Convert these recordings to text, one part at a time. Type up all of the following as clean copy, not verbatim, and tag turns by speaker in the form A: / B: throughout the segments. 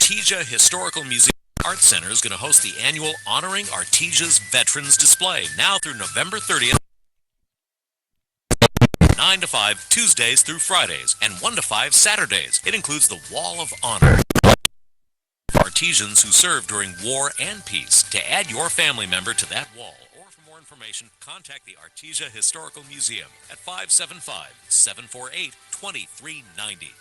A: Artesia Historical Museum Arts Center is going to host the annual Honoring Artesia's Veterans Display now through November 30th. 9 to 5 Tuesdays through Fridays and 1 to 5 Saturdays. It includes the Wall of Honor for Artesians who served during war and peace. To add your family member to that wall or for more information, contact the Artesia Historical Museum at 575-748-2390.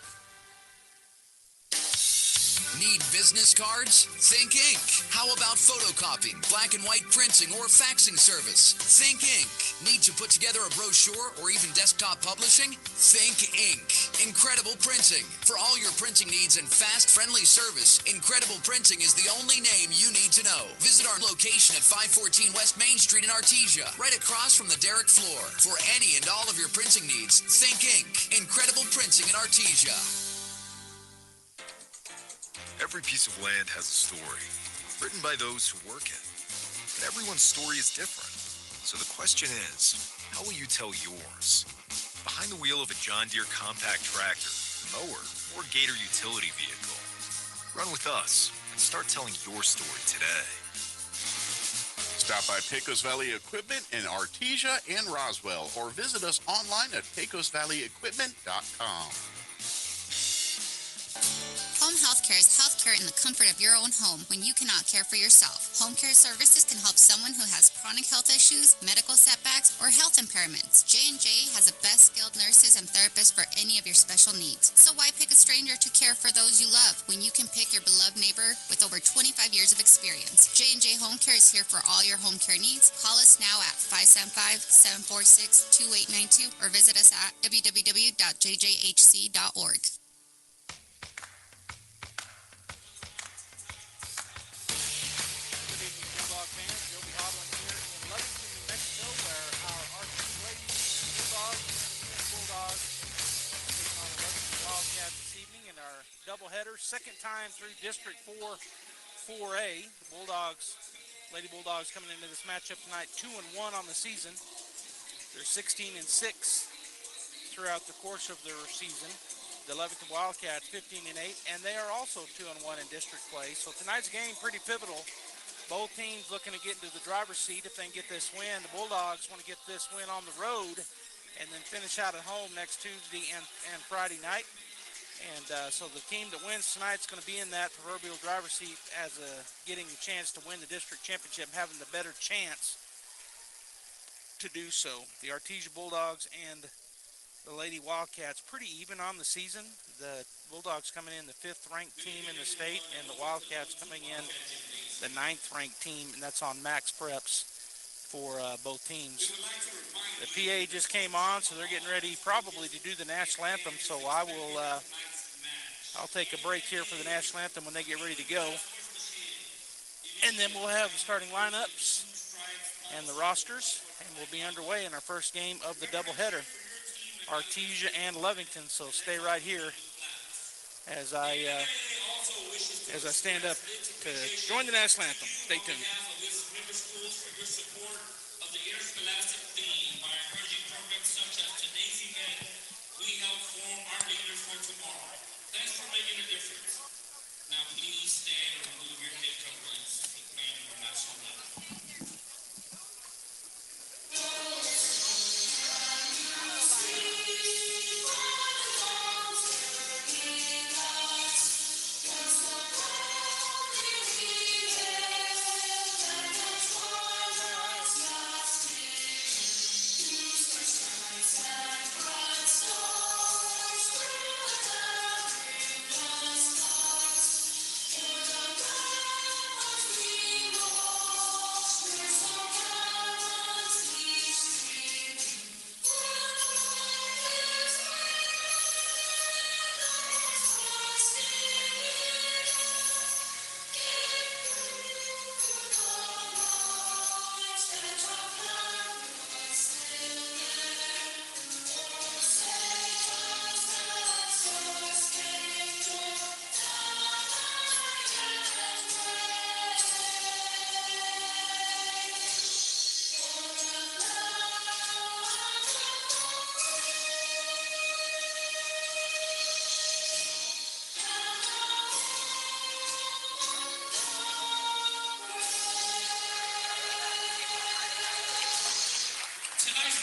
B: Need business cards? Think Ink. How about photocopying, black and white printing, or faxing service? Think Ink. Need to put together a brochure or even desktop publishing? Think Ink. Incredible Printing. For all your printing needs and fast, friendly service, Incredible Printing is the only name you need to know. Visit our location at 514 West Main Street in Artesia, right across from the Derrick floor. For any and all of your printing needs, Think Ink. Incredible Printing in Artesia.
C: Every piece of land has a story, written by those who work it. But everyone's story is different. So the question is, how will you tell yours? Behind the wheel of a John Deere compact tractor, mower, or Gator utility vehicle. Run with us and start telling your story today.
D: Stop by Pecos Valley Equipment in Artesia and Roswell, or visit us online at pecosvalleyequipment.com.
E: Home healthcare is healthcare in the comfort of your own home when you cannot care for yourself. Home care services can help someone who has chronic health issues, medical setbacks, or health impairments. J&J has the best skilled nurses and therapists for any of your special needs. So why pick a stranger to care for those you love when you can pick your beloved neighbor with over 25 years of experience? J&J Home Care is here for all your home care needs. Call us now at 575-746-2892 or visit us at www.jjhc.org.
F: Doubleheader, second time through District 4, 4A. The Bulldogs, Lady Bulldogs coming into this matchup tonight 2-1 on the season. They're 16-6 throughout the course of their season. The Lovington Wildcats 15-8, and they are also 2-1 in district play. So tonight's game pretty pivotal. Both teams looking to get into the driver's seat if they can get this win. The Bulldogs want to get this win on the road and then finish out at home next Tuesday and Friday night. And so the team that wins tonight is going to be in that proverbial driver's seat as getting the chance to win the district championship, having the better chance to do so. The Artesia Bulldogs and the Lady Wildcats pretty even on the season. The Bulldogs coming in the 5th ranked team in the state, and the Wildcats coming in the 9th ranked team, and that's on max preps for both teams. The PA just came on, so they're getting ready probably to do the national anthem, so I'll take a break here for the national anthem when they get ready to go. And then we'll have the starting lineups and the rosters, and we'll be underway in our first game of the doubleheader, Artesia and Lovington. So stay right here as I stand up to join the national anthem. Stay tuned.
G: Now please stand and remove your head coverings for the playing of our national anthem.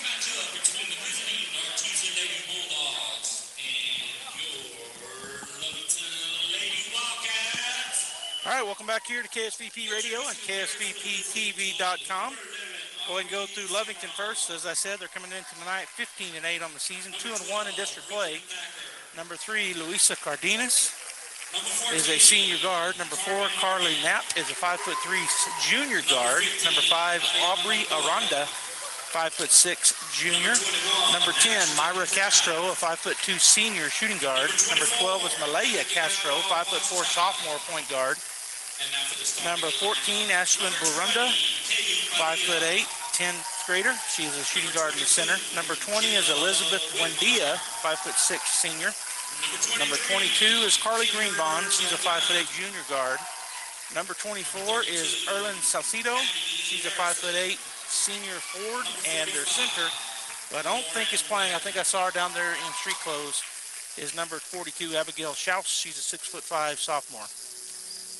G: matchup between the visiting Artesia Lady Bulldogs and your Lovington Lady Wildcats.
F: All right, welcome back here to KSVP Radio and KSVPTV.com. Go ahead and go through Lovington first. As I said, they're coming in tonight 15-8 on the season, 2-1 in district play. Number 3, Luisa Cardenas is a senior guard. Number 4, Carly Knapp is a 5'3" junior guard. Number 5, Aubrey Aranda, 5'6" junior. Number 10, Myra Castro, a 5'2" senior shooting guard. Number 12 is Malaya Castro, 5'4" sophomore point guard. Number 14, Ashlyn Burunda, 5'8", 10th grader. She's a shooting guard in the center. Number 20 is Elizabeth Wendia, 5'6" senior. Number 22 is Carly Greenbond. She's a 5'8" junior guard. Number 24 is Erlyn Salcido. She's a 5'8" senior forward, and their center, who I don't think is playing, I think I saw her down there in street clothes, is number 42, Abigail Schaus. She's a 6'5" sophomore.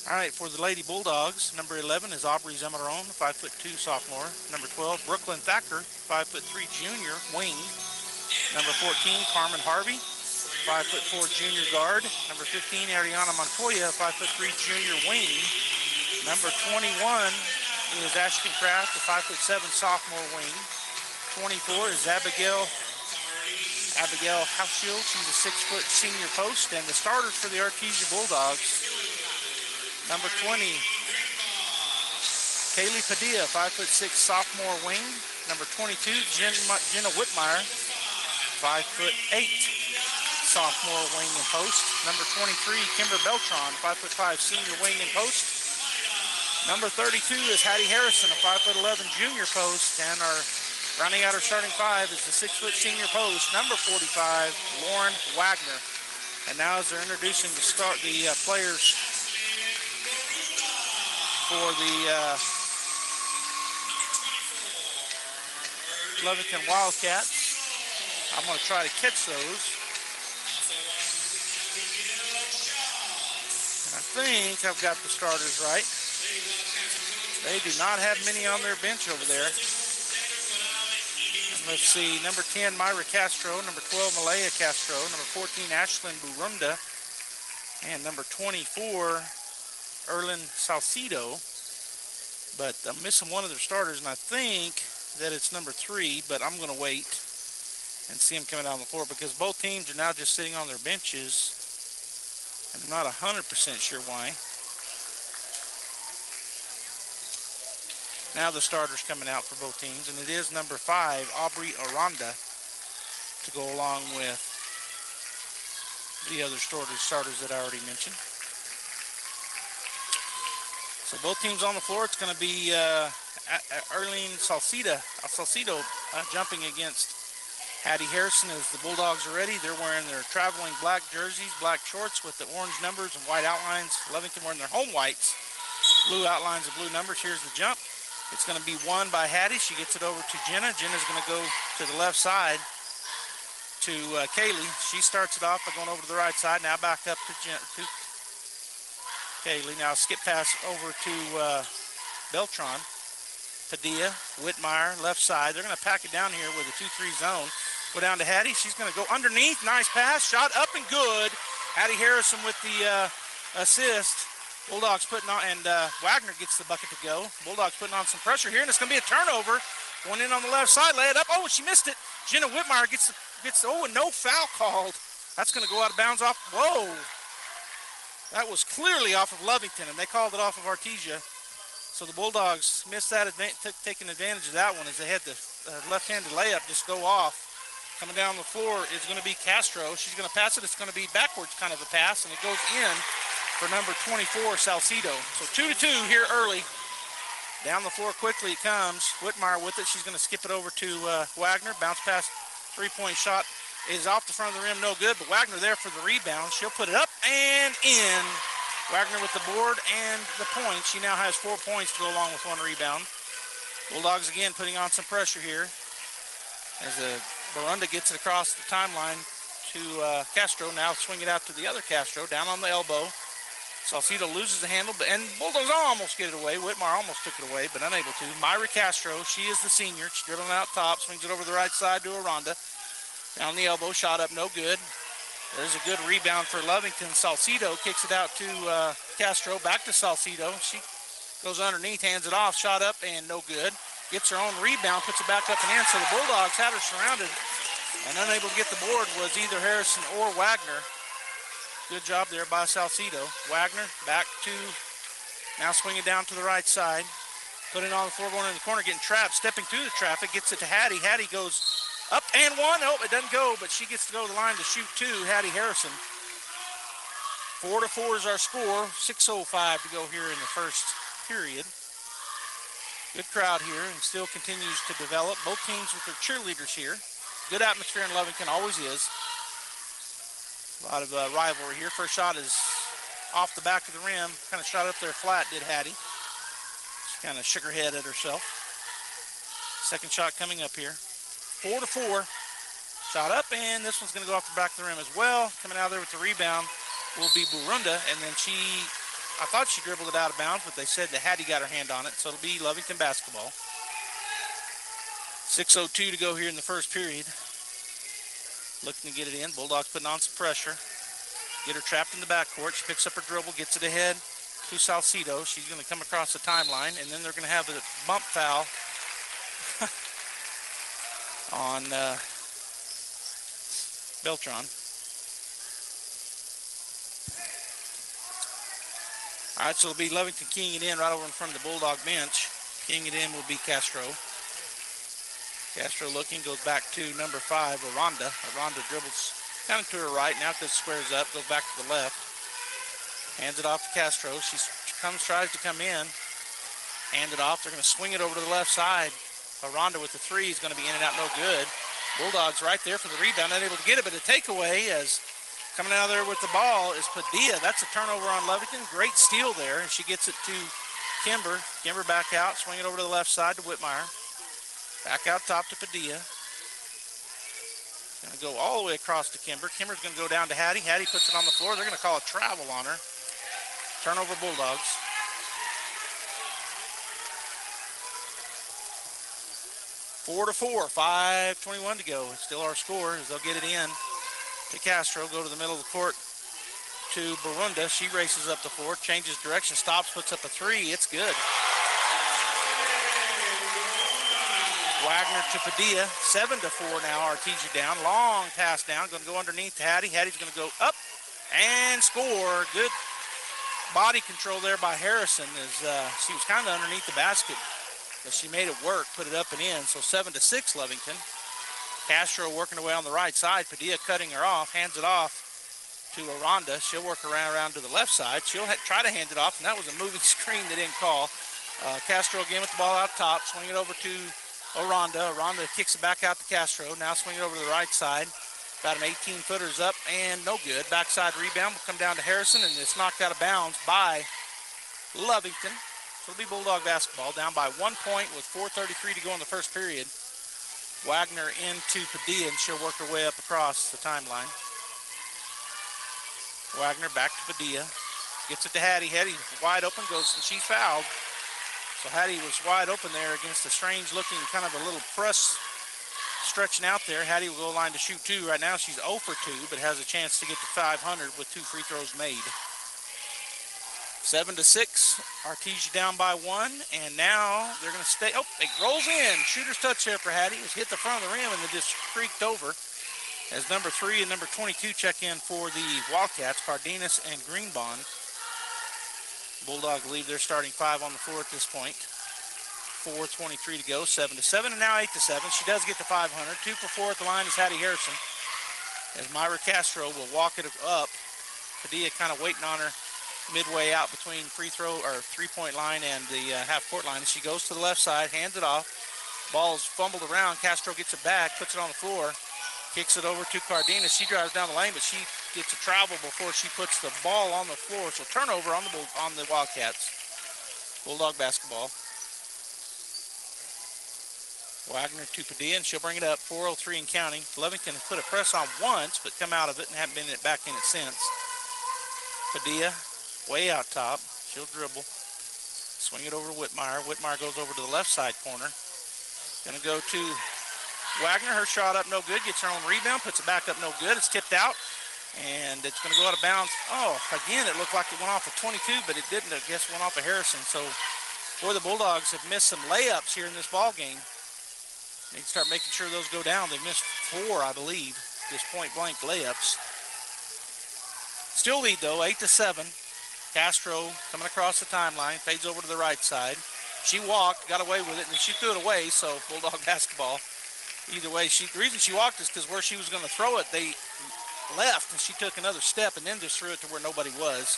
F: All right, for the Lady Bulldogs, number 11 is Aubrey Zamaron, 5'2" sophomore. Number 12, Brooklyn Thacker, 5'3" junior, wing. Number 14, Carmen Harvey, 5'4" junior guard. Number 15, Ariana Montoya, 5'3" junior wing. Number 21 is Ashton Kraft, a 5'7" sophomore wing. 24 is Abigail Hauschild. She's a 6' senior post. And the starters for the Artesia Bulldogs, number 20, Kaylee Padilla, 5'6" sophomore wing. Number 22, Jenna Whitmire, 5'8" sophomore wing and post. Number 23, Kimber Beltran, 5'5" senior wing and post. Number 32 is Hattie Harrison, a 5'11" junior post, and our rounding out our starting 5 is the 6' senior post, number 45, Lauren Wagner. And now as they're introducing the players for the Lovington Wildcats, I'm going to try to catch those. And I think I've got the starters right. They do not have many on their bench over there. And let's see, number 10, Myra Castro. Number 12, Malaya Castro. Number 14, Ashlyn Burunda. And number 24, Erlyn Salcido. But I'm missing one of their starters, and I think that it's number 3, but I'm going to wait and see them coming down the floor because both teams are now just sitting on their benches. And I'm not 100% sure why. Now the starters coming out for both teams, and it is number 5, Aubrey Aranda, to go along with the other starters that I already mentioned. So both teams on the floor. It's going to be Erlyn Salcido jumping against Hattie Harrison as the Bulldogs are ready. They're wearing their traveling black jerseys, black shorts with the orange numbers and white outlines. Lovington wearing their home whites, blue outlines and blue numbers. Here's the jump. It's going to be won by Hattie. She gets it over to Jenna. Jenna's going to go to the left side to Kaylee. She starts it off by going over to the right side. Now back up to Kaylee. Now skip pass over to Beltran. Padilla, Whitmire, left side. They're going to pack it down here with a 2-3 zone. Go down to Hattie. She's going to go underneath. Nice pass. Shot up and good. Hattie Harrison with the assist. Bulldogs putting on, and Wagner gets the bucket to go. Bulldogs putting on some pressure here, and it's going to be a turnover. Going in on the left side, lay it up. Oh, she missed it. Jenna Whitmire gets and no foul called. That's going to go out of bounds off. Whoa. That was clearly off of Lovington, and they called it off of Artesia. So the Bulldogs missed that, taking advantage of that one as they had the left-handed layup just go off. Coming down the floor is going to be Castro. She's going to pass it. It's going to be backwards kind of a pass, and it goes in for number 24, Salcido. So 2-2 here early. Down the floor quickly it comes. Whitmire with it. She's going to skip it over to Wagner. Bounce pass, three-point shot is off the front of the rim, no good, but Wagner there for the rebound. She'll put it up and in. Wagner with the board and the point. She now has 4 points to go along with one rebound. Bulldogs again putting on some pressure here as Burunda gets it across the timeline to Castro. Now swing it out to the other Castro, down on the elbow. Salcido loses the handle, and Bulldogs almost get it away. Whitmire almost took it away, but unable to. Myra Castro, she is the senior. She's dribbling out top, swings it over the right side to Aranda. Down the elbow, shot up, no good. There's a good rebound for Lovington. Salcido kicks it out to Castro, back to Salcido. She goes underneath, hands it off, shot up, and no good. Gets her own rebound, puts it back up and in, so the Bulldogs had her surrounded, and unable to get the board was either Harrison or Wagner. Good job there by Salcido. Wagner back to, now swinging down to the right side. Put it on the floor, going in the corner, getting trapped, stepping through the traffic, gets it to Hattie. Hattie goes up and one. Oh, it doesn't go, but she gets to go to the line to shoot two, Hattie Harrison. 4-4 is our score. 6:05 to go here in the first period. Good crowd here, and still continues to develop. Both teams with their cheerleaders here. Good atmosphere in Lovington, always is. A lot of rivalry here. First shot is off the back of the rim. Kind of shot up there flat, did Hattie. She kind of shook her head at herself. Second shot coming up here. 4-4. Shot up, and this one's going to go off the back of the rim as well. Coming out there with the rebound will be Burunda, and then I thought she dribbled it out of bounds, but they said that Hattie got her hand on it, so it'll be Lovington basketball. 6:02 to go here in the first period. Looking to get it in. Bulldogs putting on some pressure. Get her trapped in the backcourt. She picks up her dribble, gets it ahead to Salcido. She's going to come across the timeline, and then they're going to have a bump foul on Beltran. All right, so it'll be Lovington keying it in right over in front of the Bulldog bench. Keying it in will be Castro. Castro looking, goes back to number 5, Aranda. Aranda dribbles kind of to her right. Now this squares up, goes back to the left. Hands it off to Castro. She tries to come in. Hand it off. They're going to swing it over to the left side. Aranda with the three is going to be in and out, no good. Bulldogs right there for the rebound, unable to get it, but a takeaway as coming out there with the ball is Padilla. That's a turnover on Lovington. Great steal there, and she gets it to Kimber. Kimber back out, swing it over to the left side to Whitmire. Back out top to Padilla. Going to go all the way across to Kimber. Kimber's going to go down to Hattie. Hattie puts it on the floor. They're going to call a travel on her. Turnover Bulldogs. 4-4, 5:21 to go. Still our score as they'll get it in to Castro. Go to the middle of the court to Burunda. She races up the floor, changes direction, stops, puts up a three. It's good. Wagner to Padilla. 7-4 now. Artesia down. Long pass down. Going to go underneath to Hattie. Hattie's going to go up and score. Good body control there by Harrison as she was kind of underneath the basket. But she made it work, put it up and in. So 7-6 Lovington. Castro working away on the right side. Padilla cutting her off. Hands it off to Aranda. She'll work around to the left side. She'll try to hand it off, and that was a moving screen they didn't call. Castro again with the ball out top. Swing it over to Aranda. Aranda kicks it back out to Castro. Now swing it over to the right side. About an 18-footer's up and no good. Backside rebound will come down to Harrison, and it's knocked out of bounds by Lovington. So it'll be Bulldog basketball, down by 1 point with 4:33 to go in the first period. Wagner into Padilla, and she'll work her way up across the timeline. Wagner back to Padilla. Gets it to Hattie. Hattie wide open, goes, and she's fouled. So Hattie was wide open there against a strange-looking kind of a little press stretching out there. Hattie will go line to shoot two. Right now she's 0 for 2, but has a chance to get to 500 with 2 free throws made. 7-6, Artesia down by 1, and now they're going to stay. Oh, it rolls in. Shooter's touch there for Hattie. It hit the front of the rim and then just streaked over. As number 3 and number 22 check in for the Wildcats, Cardenas and Greenbond. Bulldogs leave their starting 5 on the floor at this point. 4:23 to go, 7-7, and now 8-7. She does get to 500. 2 for 4 at the line is Hattie Harrison. As Myra Castro will walk it up. Padilla kind of waiting on her midway out between free throw or 3-point line and the half-court line. As she goes to the left side, hands it off. Ball's fumbled around. Castro gets it back, puts it on the floor, kicks it over to Cardenas. She drives down the lane, but she gets a travel before she puts the ball on the floor. So turnover on the Wildcats. Bulldog basketball. Wagner to Padilla, and she'll bring it up. 4:03 and counting. Lovington has put a press on once, but come out of it and haven't been back in it since. Padilla way out top. She'll dribble. Swing it over to Whitmire. Whitmire goes over to the left side corner. Going to go to Wagner. Her shot up, no good. Gets her own rebound. Puts it back up, no good. It's tipped out. And it's going to go out of bounds. Oh, again, it looked like it went off of 22, but it didn't. I guess it went off of Harrison. So, boy, the Bulldogs have missed some layups here in this ball game. They need to start making sure those go down. They missed 4, I believe, just point-blank layups. Still lead, though, 8-7. Castro coming across the timeline, fades over to the right side. She walked, got away with it, and she threw it away, so Bulldog basketball. Either way, the reason she walked is because where she was going to throw it, they left, and she took another step and then just threw it to where nobody was.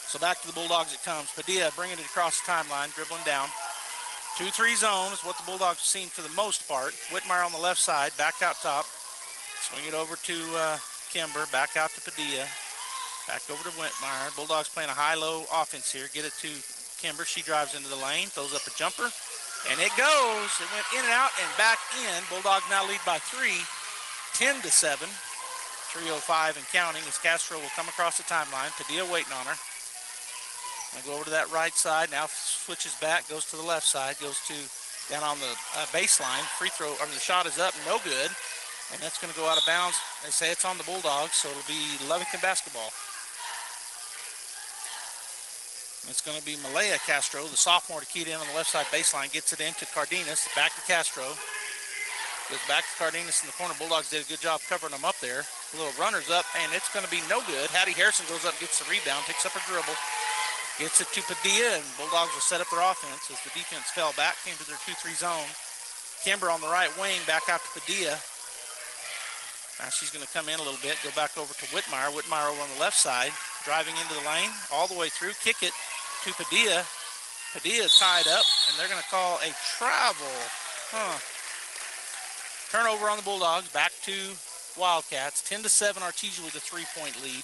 F: So back to the Bulldogs it comes. Padilla bringing it across the timeline, dribbling down. 2-3 zone is what the Bulldogs have seen for the most part. Whitmire on the left side, back out top. Swing it over to Kimber, back out to Padilla. Back over to Whitmire. Bulldogs playing a high-low offense here. Get it to Kimber. She drives into the lane, throws up a jumper, and it goes. It went in and out and back in. Bulldogs now lead by 3, 10-7. 3:05 and counting as Castro will come across the timeline. Padilla waiting on her. Gonna go over to that right side. Now switches back, goes to the left side, goes to down on the baseline. Free throw, the shot is up, no good. And that's gonna go out of bounds. They say it's on the Bulldogs, so it'll be Lovington basketball. It's going to be Malaya Castro, the sophomore, to key it in on the left side baseline. Gets it into Cardenas. Back to Castro. Goes back to Cardenas in the corner. Bulldogs did a good job covering them up there. A little runners up, and it's going to be no good. Hattie Harrison goes up and gets the rebound, picks up her dribble. Gets it to Padilla, and Bulldogs will set up their offense as the defense fell back, came to their 2-3 zone. Kimber on the right wing, back out to Padilla. Now she's going to come in a little bit, go back over to Whitmire. Whitmire over on the left side, driving into the lane, all the way through, kick it to Padilla. Padilla tied up, and they're going to call a travel. Turnover on the Bulldogs, back to Wildcats. 10-7, Artesia with a 3-point lead.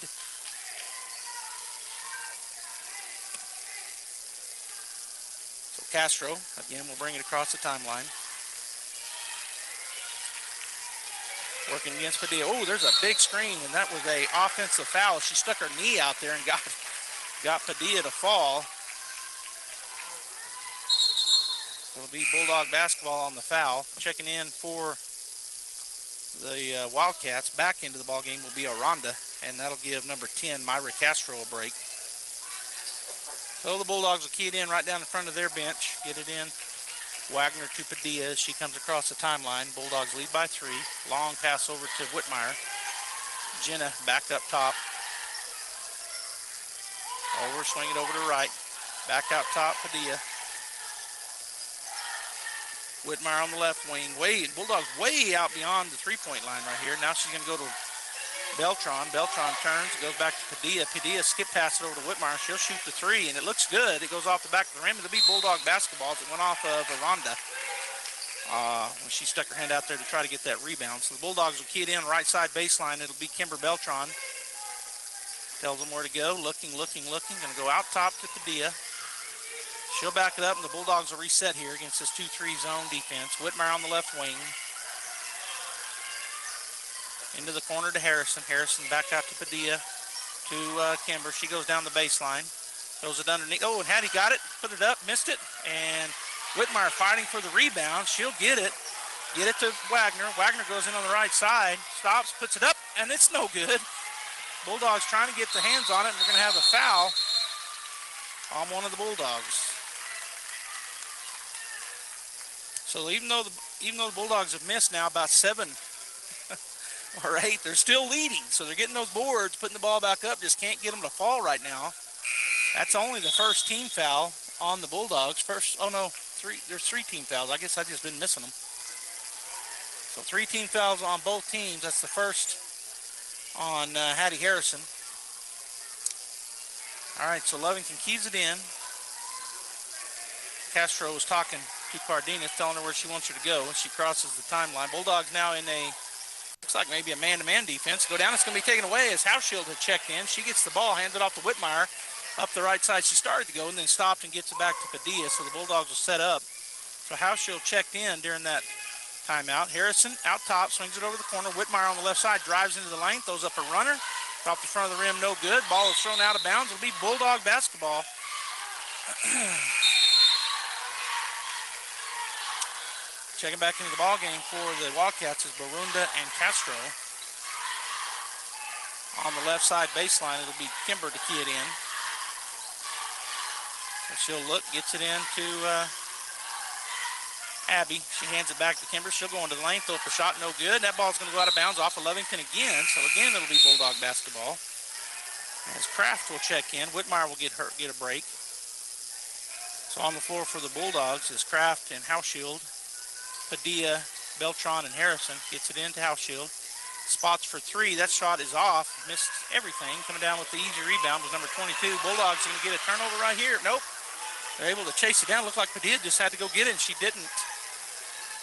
F: So Castro, again, will bring it across the timeline. Working against Padilla. Oh, there's a big screen, and that was a offensive foul. She stuck her knee out there and got Padilla to fall. It'll be Bulldog basketball on the foul. Checking in for the Wildcats back into the ball game will be Aranda, and that'll give number 10, Myra Castro, a break. So the Bulldogs will key it in right down in front of their bench. Get it in. Wagner to Padilla as she comes across the timeline. Bulldogs lead by 3. Long pass over to Whitmire. Jenna back up top. Over, swing it over to right. Back out top, Padilla. Whitmire on the left wing. Bulldogs way out beyond the three-point line right here. Now she's going to go to Beltran. Beltran turns, goes back to Padilla. Padilla skip pass it over to Whitmire. She'll shoot the 3, and it looks good. It goes off the back of the rim. It'll be Bulldog basketball. It went off of Aranda when she stuck her hand out there to try to get that rebound. So the Bulldogs will key it in right side baseline. It'll be Kimber Beltran. Tells them where to go. Looking. Going to go out top to Padilla. She'll back it up, and the Bulldogs will reset here against this 2-3 zone defense. Whitmire on the left wing. Into the corner to Harrison. Harrison back out to Padilla. To Kimber. She goes down the baseline. Throws it underneath. Oh, and Hattie got it. Put it up. Missed it. And Whitmire fighting for the rebound. She'll get it. Get it to Wagner. Wagner goes in on the right side. Stops. Puts it up. And it's no good. Bulldogs trying to get the hands on it. And they're going to have a foul on one of the Bulldogs. So even though the Bulldogs have missed now about 7 or 8, they're still leading. So they're getting those boards, putting the ball back up. Just can't get them to fall right now. That's only the first team foul on the Bulldogs. There's 3 team fouls. I guess I've just been missing them. So 3 team fouls on both teams. That's the first on Hattie Harrison. All right, so Lovington keys it in. Castro was talking to Cardenas, telling her where she wants her to go, and she crosses the timeline. Bulldogs now in looks like maybe a man-to-man defense. Go down, it's going to be taken away as Hauschild had checked in. She gets the ball, hands it off to Whitmire. Up the right side she started to go, and then stopped and gets it back to Padilla, so the Bulldogs will set up. So Hauschild checked in during that timeout. Harrison out top, swings it over the corner. Whitmire on the left side, drives into the lane, throws up a runner, Off the front of the rim, no good. Ball is thrown out of bounds. It'll be Bulldog basketball. Checking back into the ball game for the Wildcats is Barunda and Castro. On the left side baseline, it'll be Kimber to key it in. And she'll look, gets it in to Abby. She hands it back to Kimber. She'll go into the lane, throw up a shot, no good. That ball's going to go out of bounds off of Lovington again. So again, it'll be Bulldog basketball. As Kraft will check in, Whitmire will get a break. So on the floor for the Bulldogs is Kraft and Hauschild. Padilla, Beltran, and Harrison gets it into Hauschild. Spots for three. That shot is off. Missed everything. Coming down with the easy rebound was number 22. Bulldogs going to get a turnover right here. Nope. They're able to chase it down. Looked like Padilla just had to go get it, and she didn't.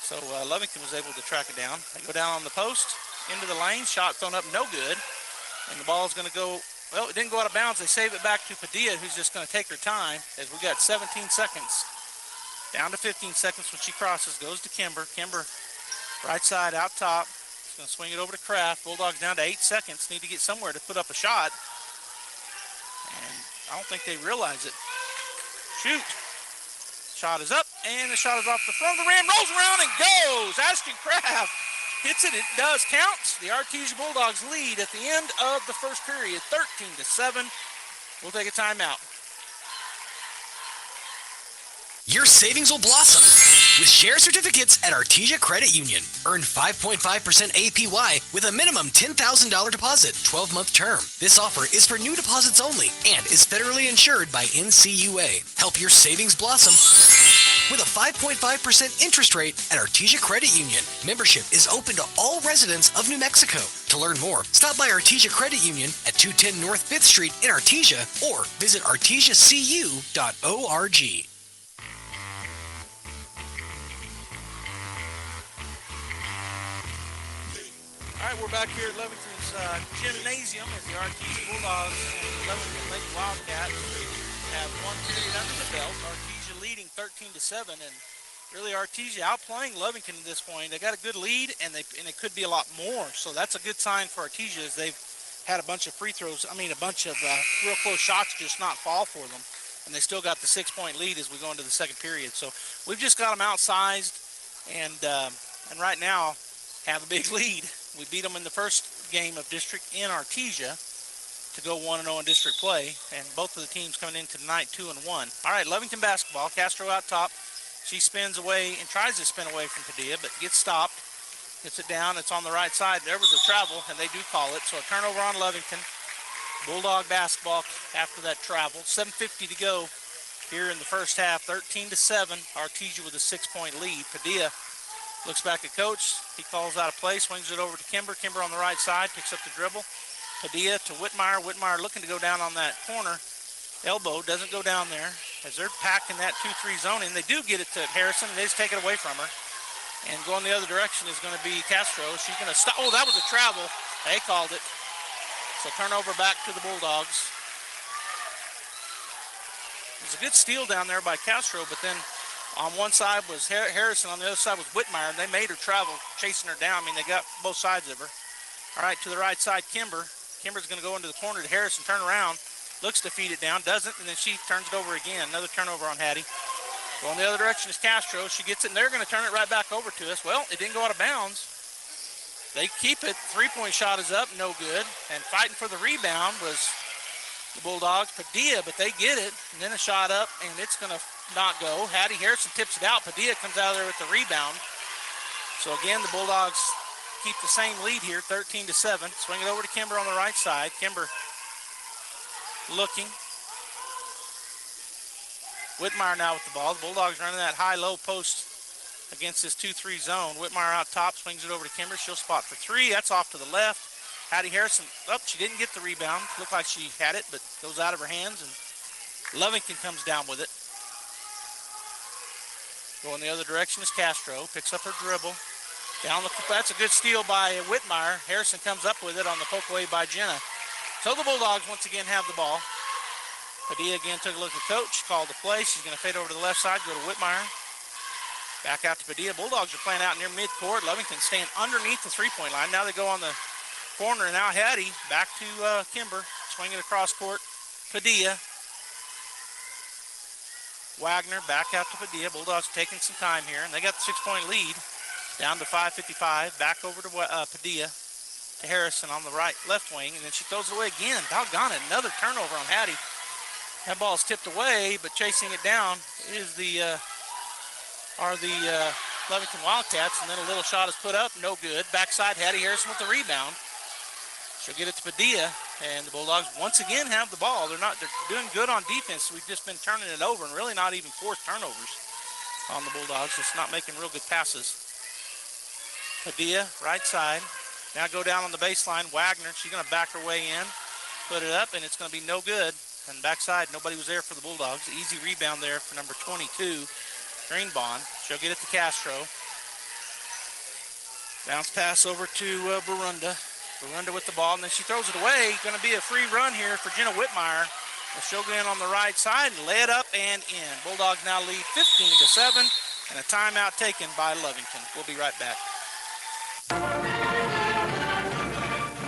F: So Lovington was able to track it down. They go down on the post, into the lane. Shot thrown up, no good. And the ball is going to go, well, it didn't go out of bounds. They save it back to Padilla, who's just going to take her time, as we got 17 seconds. Down to 15 seconds when she crosses. Goes to Kimber. Kimber, right side, out top. She's going to swing it over to Kraft. Bulldogs down to 8 seconds. Need to get somewhere to put up a shot. And I don't think they realize it. Shoot. Shot is up, and the shot is off the front of the rim. Rolls around and goes. Ashton Kraft hits it. It does count. The Artesia Bulldogs lead at the end of the first period, 13-7. We'll take a timeout.
H: Your savings will blossom with share certificates at Artesia Credit Union. Earn 5.5% APY with a minimum $10,000 deposit, 12-month term. This offer is for new deposits only and is federally insured by NCUA. Help your savings blossom with a 5.5% interest rate at Artesia Credit Union. Membership is open to all residents of New Mexico. To learn more, stop by Artesia Credit Union at 210 North 5th Street in Artesia or visit artesiacu.org.
F: All right, we're back here at Lovington's gymnasium as the Artesia Bulldogs and Lovington Lady Wildcats have one period under the belt. Artesia leading 13-7, and really Artesia outplaying Lovington at this point. They got a good lead, and it could be a lot more. So that's a good sign for Artesia as they've had a bunch of free throws. I mean, a bunch of real close shots just not fall for them, and they still got the 6-point lead as we go into the second period. So we've just got them outsized, and right now have a big lead. We beat them in the first game of district in Artesia to go 1-0 in district play, and both of the teams coming into tonight 2-1. All right, Lovington basketball. Castro out top. She spins away and tries to spin away from Padilla, but gets stopped. Gets it down. It's on the right side. There was a travel, and they do call it. So a turnover on Lovington. Bulldog basketball after that travel. 7:50 to go here in the first half. 13-7. Artesia with a 6-point lead. Padilla looks back at coach. He calls out a play, swings it over to Kimber. Kimber on the right side, picks up the dribble. Padilla to Whitmire. Whitmire looking to go down on that corner. Elbow doesn't go down there as they're packing that 2-3 zone in. They do get it to Harrison, and they just take it away from her. And going the other direction is going to be Castro. She's going to stop. Oh, that was a travel. They called it. So turnover back to the Bulldogs. It was a good steal down there by Castro, but then on one side was Harrison, on the other side was Whitmire, and they made her travel, chasing her down. I mean, they got both sides of her. All right, to the right side, Kimber. Kimber's going to go into the corner to Harrison, turn around, looks to feed it down, doesn't, and then she turns it over again. Another turnover on Hattie. Going the other direction is Castro. She gets it, and they're going to turn it right back over to us. Well, it didn't go out of bounds. They keep it. Three-point shot is up, no good. And fighting for the rebound was the Bulldogs. Padilla, but they get it, and then a shot up, and it's going to not go. Hattie Harrison tips it out. Padilla comes out of there with the rebound. So again, the Bulldogs keep the same lead here, 13-7. Swing it over to Kimber on the right side. Kimber looking. Whitmire now with the ball. The Bulldogs running that high-low post against this 2-3 zone. Whitmire out top, swings it over to Kimber. She'll spot for three. That's off to the left. Hattie Harrison, she didn't get the rebound. Looked like she had it, but goes out of her hands, and Lovington comes down with it. Going the other direction is Castro. Picks up her dribble. That's a good steal by Whitmire. Harrison comes up with it on the poke away by Jenna. So the Bulldogs once again have the ball. Padilla again took a look at coach, called the play. She's going to fade over to the left side, go to Whitmire. Back out to Padilla. Bulldogs are playing out near midcourt. Lovington staying underneath the three-point line. Now they go on the corner, and now Hattie back to Kimber. Swinging across court. Padilla. Wagner back out to Padilla. Bulldogs taking some time here, and they got the 6-point lead. Down to 5:55. Back over to Padilla. To Harrison on the left wing, and then she throws it away again. Doggone it, another turnover on Hattie. That ball is tipped away, but chasing it down is the Lovington Wildcats, and then a little shot is put up, no good. Backside, Hattie Harrison with the rebound. She'll get it to Padilla, and the Bulldogs once again have the ball. They're doing good on defense. We've just been turning it over and really not even forced turnovers on the Bulldogs. Just not making real good passes. Padilla, right side. Now go down on the baseline. Wagner, she's going to back her way in, put it up, and it's going to be no good. And backside, nobody was there for the Bulldogs. Easy rebound there for number 22, Greenbaum. She'll get it to Castro. Bounce pass over to Barunda. Barunda with the ball, and then she throws it away. Going to be a free run here for Jenna Whitmire. She'll go in on the right side and lay it up and in. Bulldogs now lead 15-7, and a timeout taken by Lovington. We'll be right back.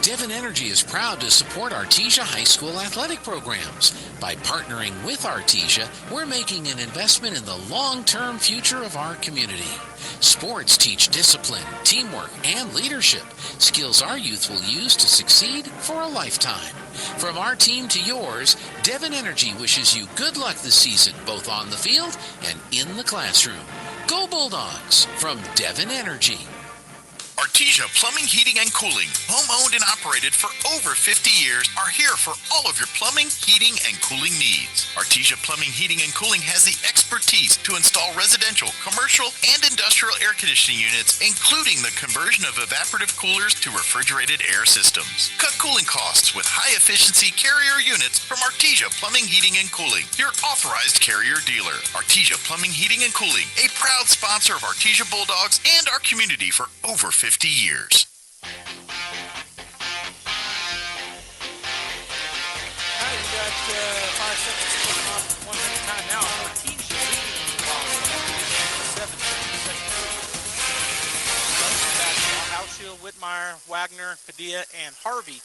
A: Devon Energy is proud to support Artesia High School athletic programs. By partnering with Artesia, we're making an investment in the long-term future of our community. Sports teach discipline, teamwork, and leadership, skills our youth will use to succeed for a lifetime. From our team to yours, Devon Energy wishes you good luck this season, both on the field and in the classroom. Go Bulldogs from Devon Energy.
I: Artesia Plumbing, Heating, and Cooling, home-owned and operated for over 50 years, are here for all of your plumbing, heating, and cooling needs. Artesia Plumbing, Heating, and Cooling has the expertise to install residential, commercial, and industrial air conditioning units, including the conversion of evaporative coolers to refrigerated air systems. Cut cooling costs with high-efficiency Carrier units from Artesia Plumbing, Heating, and Cooling, your authorized Carrier dealer. Artesia Plumbing, Heating, and Cooling, a proud sponsor of Artesia Bulldogs and our community for over 50 years.
F: All right, we got 5 seconds to come off 1 minute timeout. Artesia leading the ball 7. Hauschild, Whitmire, Wagner, Padilla, and Harvey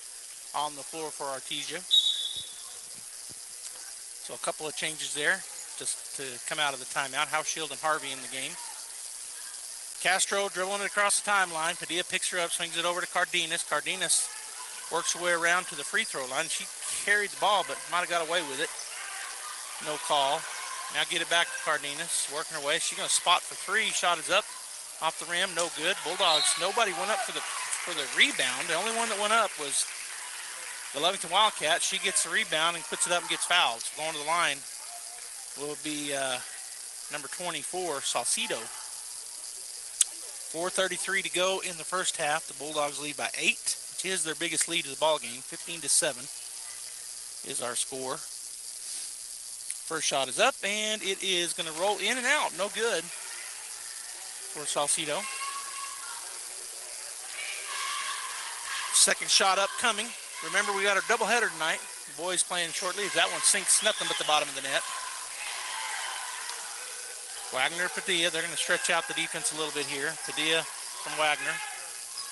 F: on the floor for Artesia. So a couple of changes there just to come out of the timeout. Hauschild and Harvey in the game. Castro dribbling it across the timeline. Padilla picks her up, swings it over to Cardenas. Cardenas works her way around to the free throw line. She carried the ball, but might have got away with it. No call. Now get it back to Cardenas, working her way. She's going to spot for 3. Shot is up, off the rim, no good. Bulldogs, nobody went up for the rebound. The only one that went up was the Lovington Wildcat. She gets the rebound and puts it up and gets fouled. So going to the line will be number 24, Salcido. 4:33 to go in the first half. The Bulldogs lead by 8, which is their biggest lead of the ball game. 15-7 is our score. First shot is up, and it is going to roll in and out. No good for Salcido. Second shot up coming. Remember, we got our doubleheader tonight. The boys playing short leads. That one sinks nothing but the bottom of the net. Wagner, Padilla, they're going to stretch out the defense a little bit here. Padilla from Wagner.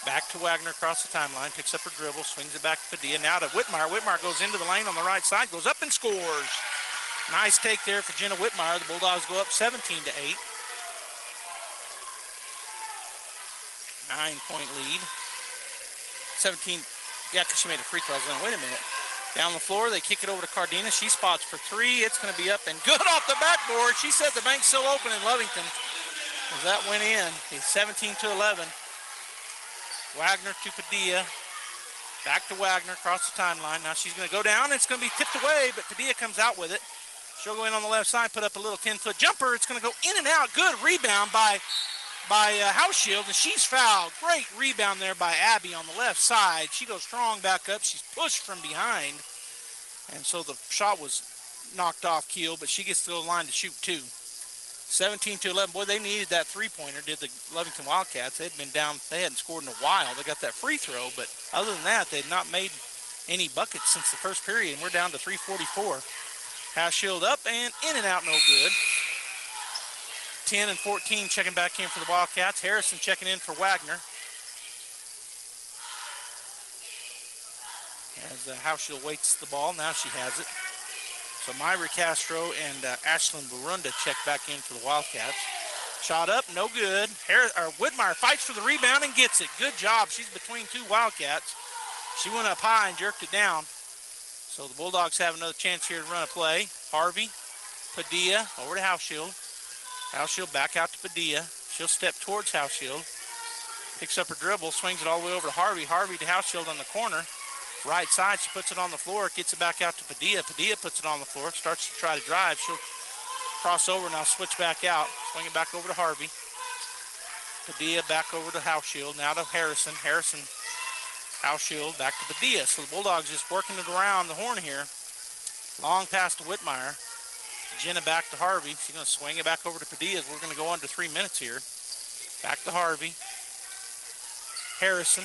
F: Back to Wagner across the timeline. Picks up her dribble, swings it back to Padilla. Now to Whitmire. Whitmire goes into the lane on the right side, goes up and scores. Nice take there for Jenna Whitmire. The Bulldogs go up 17-8. 9-point lead. 17, yeah, because she made a free throw. I was going, wait a minute. Down the floor, they kick it over to Cardenas. She spots for 3. It's going to be up and good off the backboard. She said the bank's still open in Lovington. As that went in, it's 17-11. Wagner to Padilla. Back to Wagner across the timeline. Now she's going to go down. It's going to be tipped away, but Padilla comes out with it. She'll go in on the left side, put up a little 10-foot jumper. It's going to go in and out. Good rebound by Hauschild, and she's fouled. Great rebound there by Abby on the left side. She goes strong back up. She's pushed from behind, and so the shot was knocked off keel, but she gets to the line to shoot 2. 17-11. Boy, they needed that three-pointer, did the Lovington Wildcats. They'd been down. They hadn't scored in a while. They got that free throw, but other than that, they'd not made any buckets since the first period, and we're down to 3:44. Hauschild up and in and out, no good. 10 and 14 checking back in for the Wildcats. Harrison checking in for Wagner. as Hauschild waits the ball. Now she has it. So Myra Castro and Ashlyn Barunda check back in for the Wildcats. Shot up, no good. Whitmire fights for the rebound and gets it. Good job. She's between two Wildcats. She went up high and jerked it down. So the Bulldogs have another chance here to run a play. Harvey, Padilla, over to Hauschild. Hauschild back out to Padilla. She'll step towards Hauschild. Picks up her dribble, swings it all the way over to Harvey. Harvey to Hauschild on the corner. Right side, she puts it on the floor, gets it back out to Padilla. Padilla puts it on the floor, starts to try to drive. She'll cross over, now switch back out. Swing it back over to Harvey. Padilla back over to Hauschild, now to Harrison. Harrison, Hauschild, back to Padilla. So the Bulldogs just working it around the horn here. Long pass to Whitmire. Jenna back to Harvey. She's going to swing it back over to Padilla. We're going to go under 3 minutes here. Back to Harvey. Harrison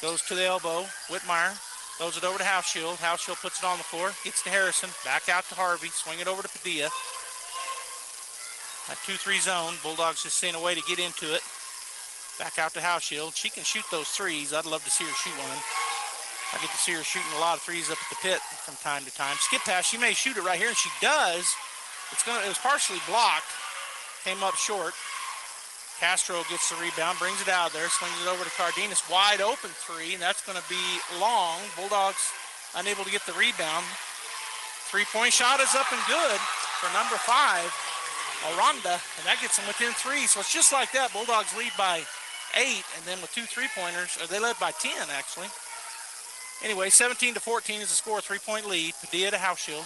F: goes to the elbow. Whitmire throws it over to Hauschild. Hauschild puts it on the floor. Gets to Harrison. Back out to Harvey. Swing it over to Padilla. A 2-3 zone. Bulldogs just seeing a way to get into it. Back out to Hauschild. She can shoot those threes. I'd love to see her shoot one. I get to see her shooting a lot of threes up at the pit from time to time. Skip pass. She may shoot it right here, and she does. It was partially blocked. Came up short. Castro gets the rebound, brings it out of there, swings it over to Cardenas. Wide open three, and that's going to be long. Bulldogs unable to get the rebound. Three-point shot is up and good for number 5, Aranda, and that gets them within 3. So it's just like that. Bulldogs lead by 8, and then with 2 3-pointers, or they led by 10, actually. Anyway, 17-14 is the score, 3-point lead. Padilla to Hauschild.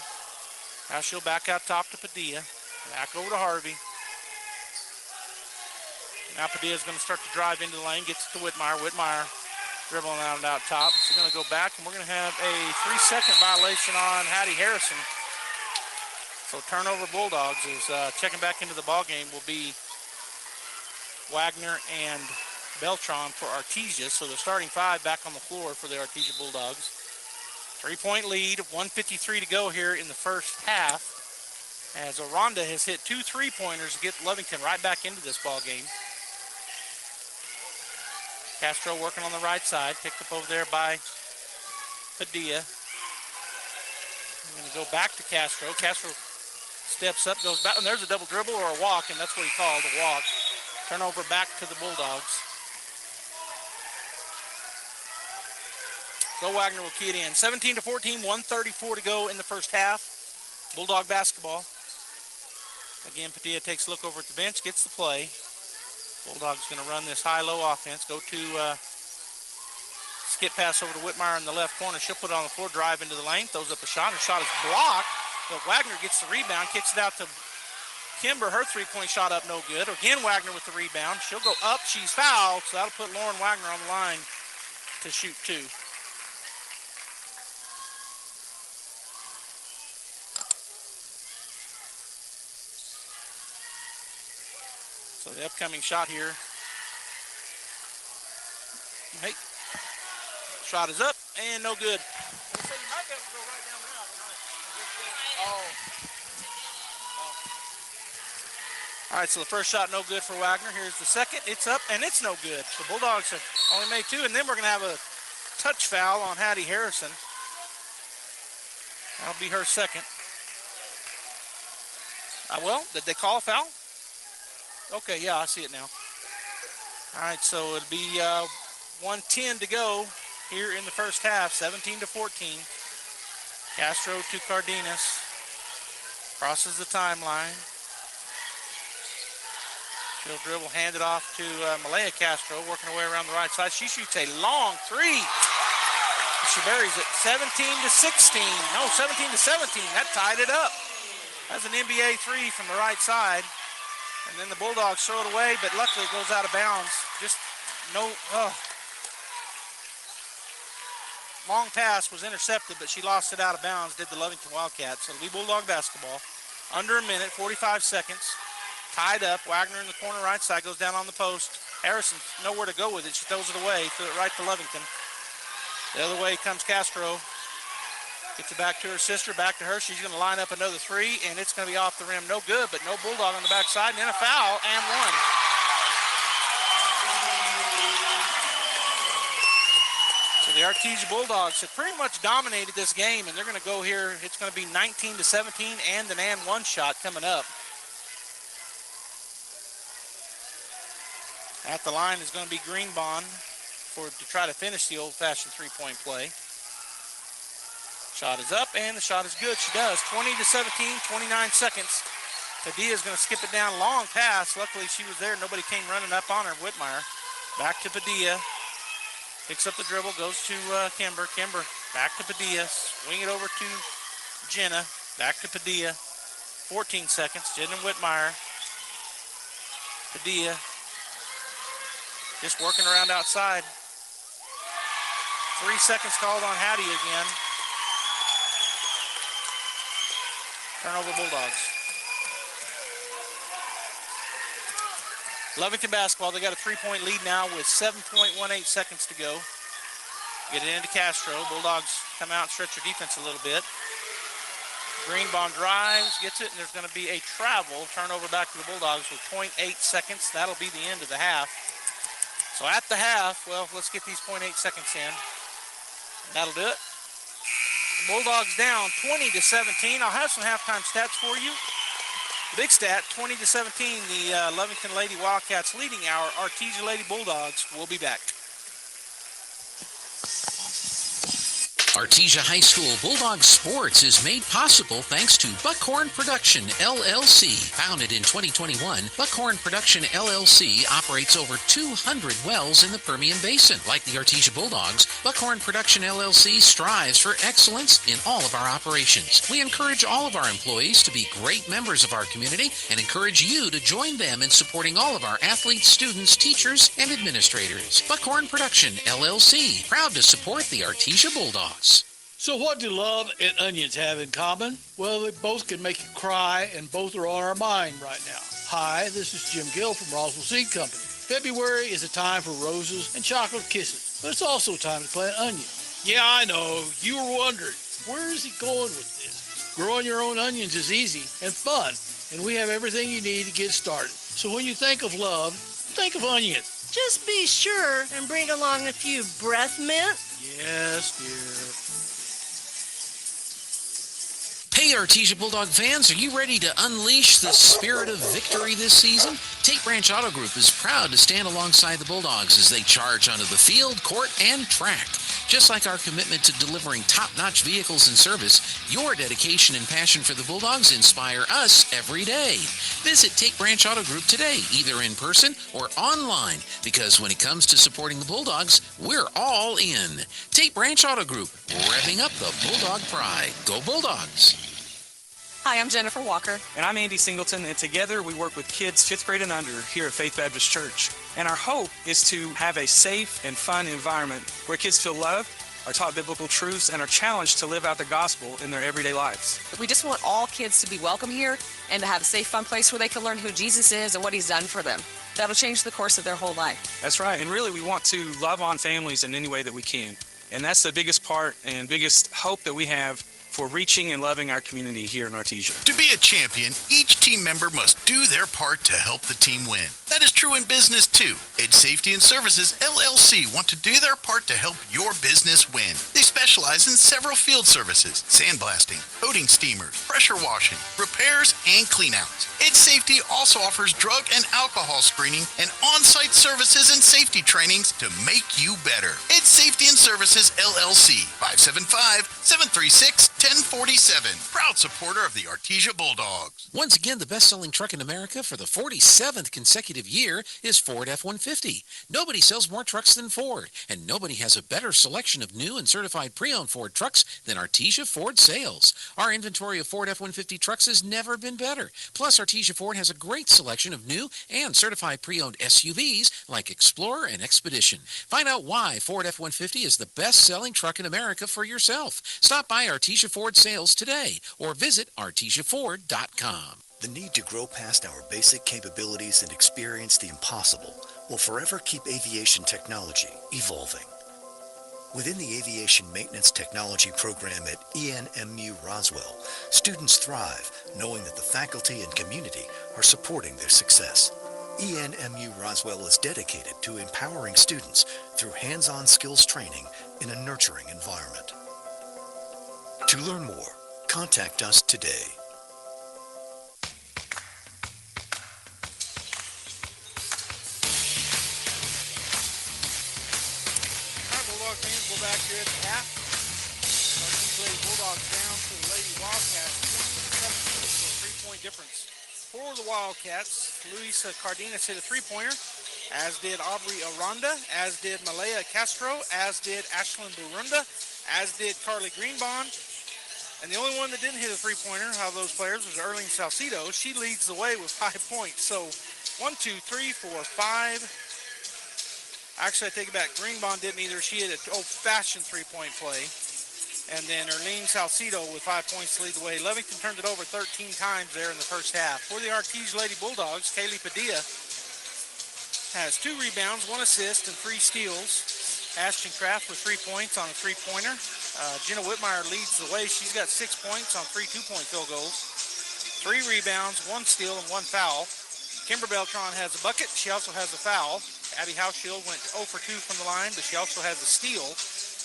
F: Hauschild back out top to Padilla. Back over to Harvey. Now Padilla's going to start to drive into the lane, gets it to Whitmire. Whitmire dribbling out top. She's going to go back, and we're going to have a 3-second violation on Hattie Harrison. So turnover Bulldogs is checking back into the ball game will be Wagner and Beltran for Artesia. So the starting 5 back on the floor for the Artesia Bulldogs. 3-point lead, 1:53 to go here in the first half, as Aranda has hit 2 3-pointers to get Lovington right back into this ball game. Castro working on the right side, picked up over there by Padilla. I'm going to go back to Castro. Castro steps up, goes back, and there's a double dribble or a walk, and that's what he called, a walk. Turnover back to the Bulldogs. So Wagner will key it in. 17-14, 1:34 to go in the first half. Bulldog basketball. Again, Padilla takes a look over at the bench, gets the play. Bulldogs going to run this high-low offense. Go to skip pass over to Whitmire in the left corner. She'll put it on the floor, drive into the lane, throws up a shot. Her shot is blocked, but Wagner gets the rebound, kicks it out to Kimber. Her 3-point shot up, no good. Again, Wagner with the rebound. She'll go up. She's fouled, so that'll put Lauren Wagner on the line to shoot 2. So the upcoming shot here. Hey, shot is up and no good. All right, so the first shot no good for Wagner. Here's the second. It's up and it's no good. The Bulldogs have only made 2, and then we're going to have a touch foul on Hattie Harrison. That'll be her second. Well, did they call a foul? Okay, yeah, I see it now. All right, so it'll be 1:10 to go here in the first half, 17-14. Castro to Cardenas. Crosses the timeline. She'll dribble, hand it off to Malaya Castro, working her way around the right side. She shoots a long 3. She buries it. 17-16. No, 17-17. That tied it up. That's an NBA 3 from the right side. And then the Bulldogs throw it away, but luckily it goes out of bounds. Just no, long pass was intercepted, but she lost it out of bounds, did the Lovington Wildcats. So it'll be Bulldog basketball. Under a minute, 45 seconds. Tied up. Wagner in the corner right side, goes down on the post. Harrison nowhere to go with it. She throws it away, threw it right to Lovington. The other way comes Castro. Gets it back to her sister, back to her. She's going to line up another 3, and it's going to be off the rim. No good, but no Bulldog on the backside, and then a foul, and 1. So The Artesia Bulldogs have pretty much dominated this game, and they're going to go here. It's going to be 19-17 and an and one shot coming up. At the line is going to be Greenbaum to try to finish the old-fashioned three-point play. Shot is up, and the shot is good. She does. 20-17, 29 seconds. Padilla is going to skip it down. Long pass. Luckily, she was there. Nobody came running up on her. Whitmire. Back to Padilla. Picks up the dribble. Goes to Kimber. Kimber back to Padilla. Swing it over to Jenna. Back to Padilla. 14 seconds. Jenna Whitmire. Padilla. Just working around outside. 3 seconds called on Hattie again. Turnover Bulldogs. Lovington basketball. They got a 3-point lead now with 7.18 seconds to go. Get it into Castro. Bulldogs come out and stretch their defense a little bit. Greenbaum drives, gets it, and there's going to be a travel. Turnover back to the Bulldogs with 0.8 seconds. That'll be the end of the half. So at the half, well, let's get these 0.8 seconds in. That'll do it. Bulldogs down 20-17. I'll have some halftime stats for you. Big stat, 20-17, the Lovington Lady Wildcats leading our Artesia Lady Bulldogs. We'll be back.
A: Artesia High School Bulldog Sports is made possible thanks to Buckhorn Production, LLC. Founded in 2021, Buckhorn Production, LLC operates over 200 wells in the Permian Basin. Like the Artesia Bulldogs, Buckhorn Production, LLC strives for excellence in all of our operations. We encourage all of our employees to be great members of our community and encourage you to join them in supporting all of our athletes, students, teachers, and administrators. Buckhorn Production, LLC, proud to support the Artesia Bulldogs.
J: So what do love and onions have in common? Well, they both can make you cry, and both are on our mind right now. Hi, this is Jim Gill from Roswell Seed Company. February is a time for roses and chocolate kisses, but it's also time to plant onions. Yeah, I know, you were wondering, where is he going with this? Growing your own onions is easy and fun, and we have everything you need to get started. So when you think of love, think of onions.
K: Just be sure and bring along a few breath mint.
J: Yes, dear.
A: Hey, Artesia Bulldog fans, are you ready to unleash the spirit of victory this season? Tate Branch Auto Group is proud to stand alongside the Bulldogs as they charge onto the field, court, and track. Just like our commitment to delivering top-notch vehicles and service, your dedication and passion for the Bulldogs inspire us every day. Visit Tate Branch Auto Group today, either in person or online, because when it comes to supporting the Bulldogs, we're all in. Tate Branch Auto Group, revving up the Bulldog pride. Go Bulldogs!
L: Hi, I'm Jennifer Walker.
M: And I'm Andy Singleton, and together we work with kids 5th grade and under here at Faith Baptist Church. And our hope is to have a safe and fun environment where kids feel loved, are taught biblical truths, and are challenged to live out the gospel in their everyday lives.
L: We just want all kids to be welcome here and to have a safe, fun place where they can learn who Jesus is and what he's done for them. That'll change the course of their whole life.
M: That's right. And really, we want to love on families in any way that we can. And that's the biggest part and biggest hope that we have for reaching and loving our community here in Artesia.
I: To be a champion, each team member must do their part to help the team win. That is true in business too. Edge Safety and Services LLC want to do their part to help your business win. They specialize in several field services: sandblasting, coating steamers, pressure washing, repairs, and cleanouts. Edge Safety also offers drug and alcohol screening and on-site services and safety trainings to make you better. Edge Safety and Services LLC, 575-736-1047. Proud supporter of the Artesia Bulldogs.
A: Once again, the best-selling truck in America for the 47th consecutive year is Ford F-150. Nobody sells more trucks than Ford, and nobody has a better selection of new and certified pre-owned Ford trucks than Artesia Ford Sales. Our inventory of Ford F-150 trucks has never been better. Plus, Artesia Ford has a great selection of new and certified pre-owned SUVs like Explorer and Expedition. Find out why Ford F-150 is the best-selling truck in America for yourself. Stop by Artesia Ford Sales today or visit artesiaford.com.
N: The need to grow past our basic capabilities and experience the impossible will forever keep aviation technology evolving. Within the Aviation Maintenance Technology program at ENMU Roswell, students thrive knowing that the faculty and community are supporting their success. ENMU Roswell is dedicated to empowering students through hands-on skills training in a nurturing environment. To learn more, contact us today.
F: Bulldog fans, we're back here at the half. Our Lady Bulldogs down to the Lady Wildcats. 17 for a three-point difference. For the Wildcats, Luisa Cardenas hit a three-pointer, as did Aubrey Aranda, as did Malaya Castro, as did Ashlyn Burunda, as did Carly Greenbond. And the only one that didn't hit a three-pointer out of those players was Erling Salcido. She leads the way with 5 points. So 1, 2, 3, 4, 5. Actually, I take it back. Greenbond didn't either. She hit an old-fashioned three-point play. And then Erling Salcido with 5 points to lead the way. Lovington turned it over 13 times there in the first half. For the Artesia Lady Bulldogs, Kaylee Padilla has 2 rebounds, 1 assist, and 3 steals. Ashton Kraft with 3 points on a three-pointer. Jenna Whitmire leads the way. She's got 6 points on 3 two-point field goals. 3 rebounds, 1 steal, and 1 foul. Kimber Beltran has a bucket. She also has a foul. Abby Hauschild went 0 for 2 from the line, but she also has a steal.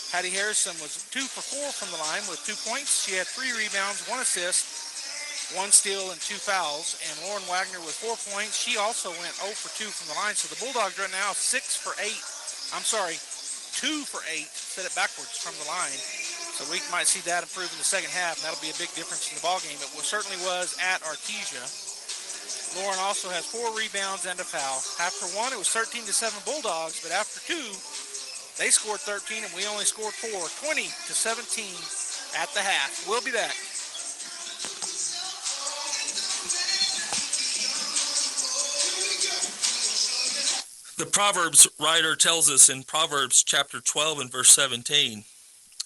F: Hattie Harrison was 2 for 4 from the line with 2 points. She had 3 rebounds, 1 assist, 1 steal, and 2 fouls. And Lauren Wagner with 4 points. She also went 0 for 2 from the line. So the Bulldogs right now 6 for 8. I'm sorry, 2 for 8. Said it backwards from the line. So we might see that improve in the second half, and that'll be a big difference in the ballgame. It certainly was at Artesia. Lauren also has 4 rebounds and a foul. After 1, it was 13-7 Bulldogs, but after 2, they scored 13, and we only scored 4, 20-17 at the half. We'll be back.
O: The Proverbs writer tells us in Proverbs chapter 12 and verse 17,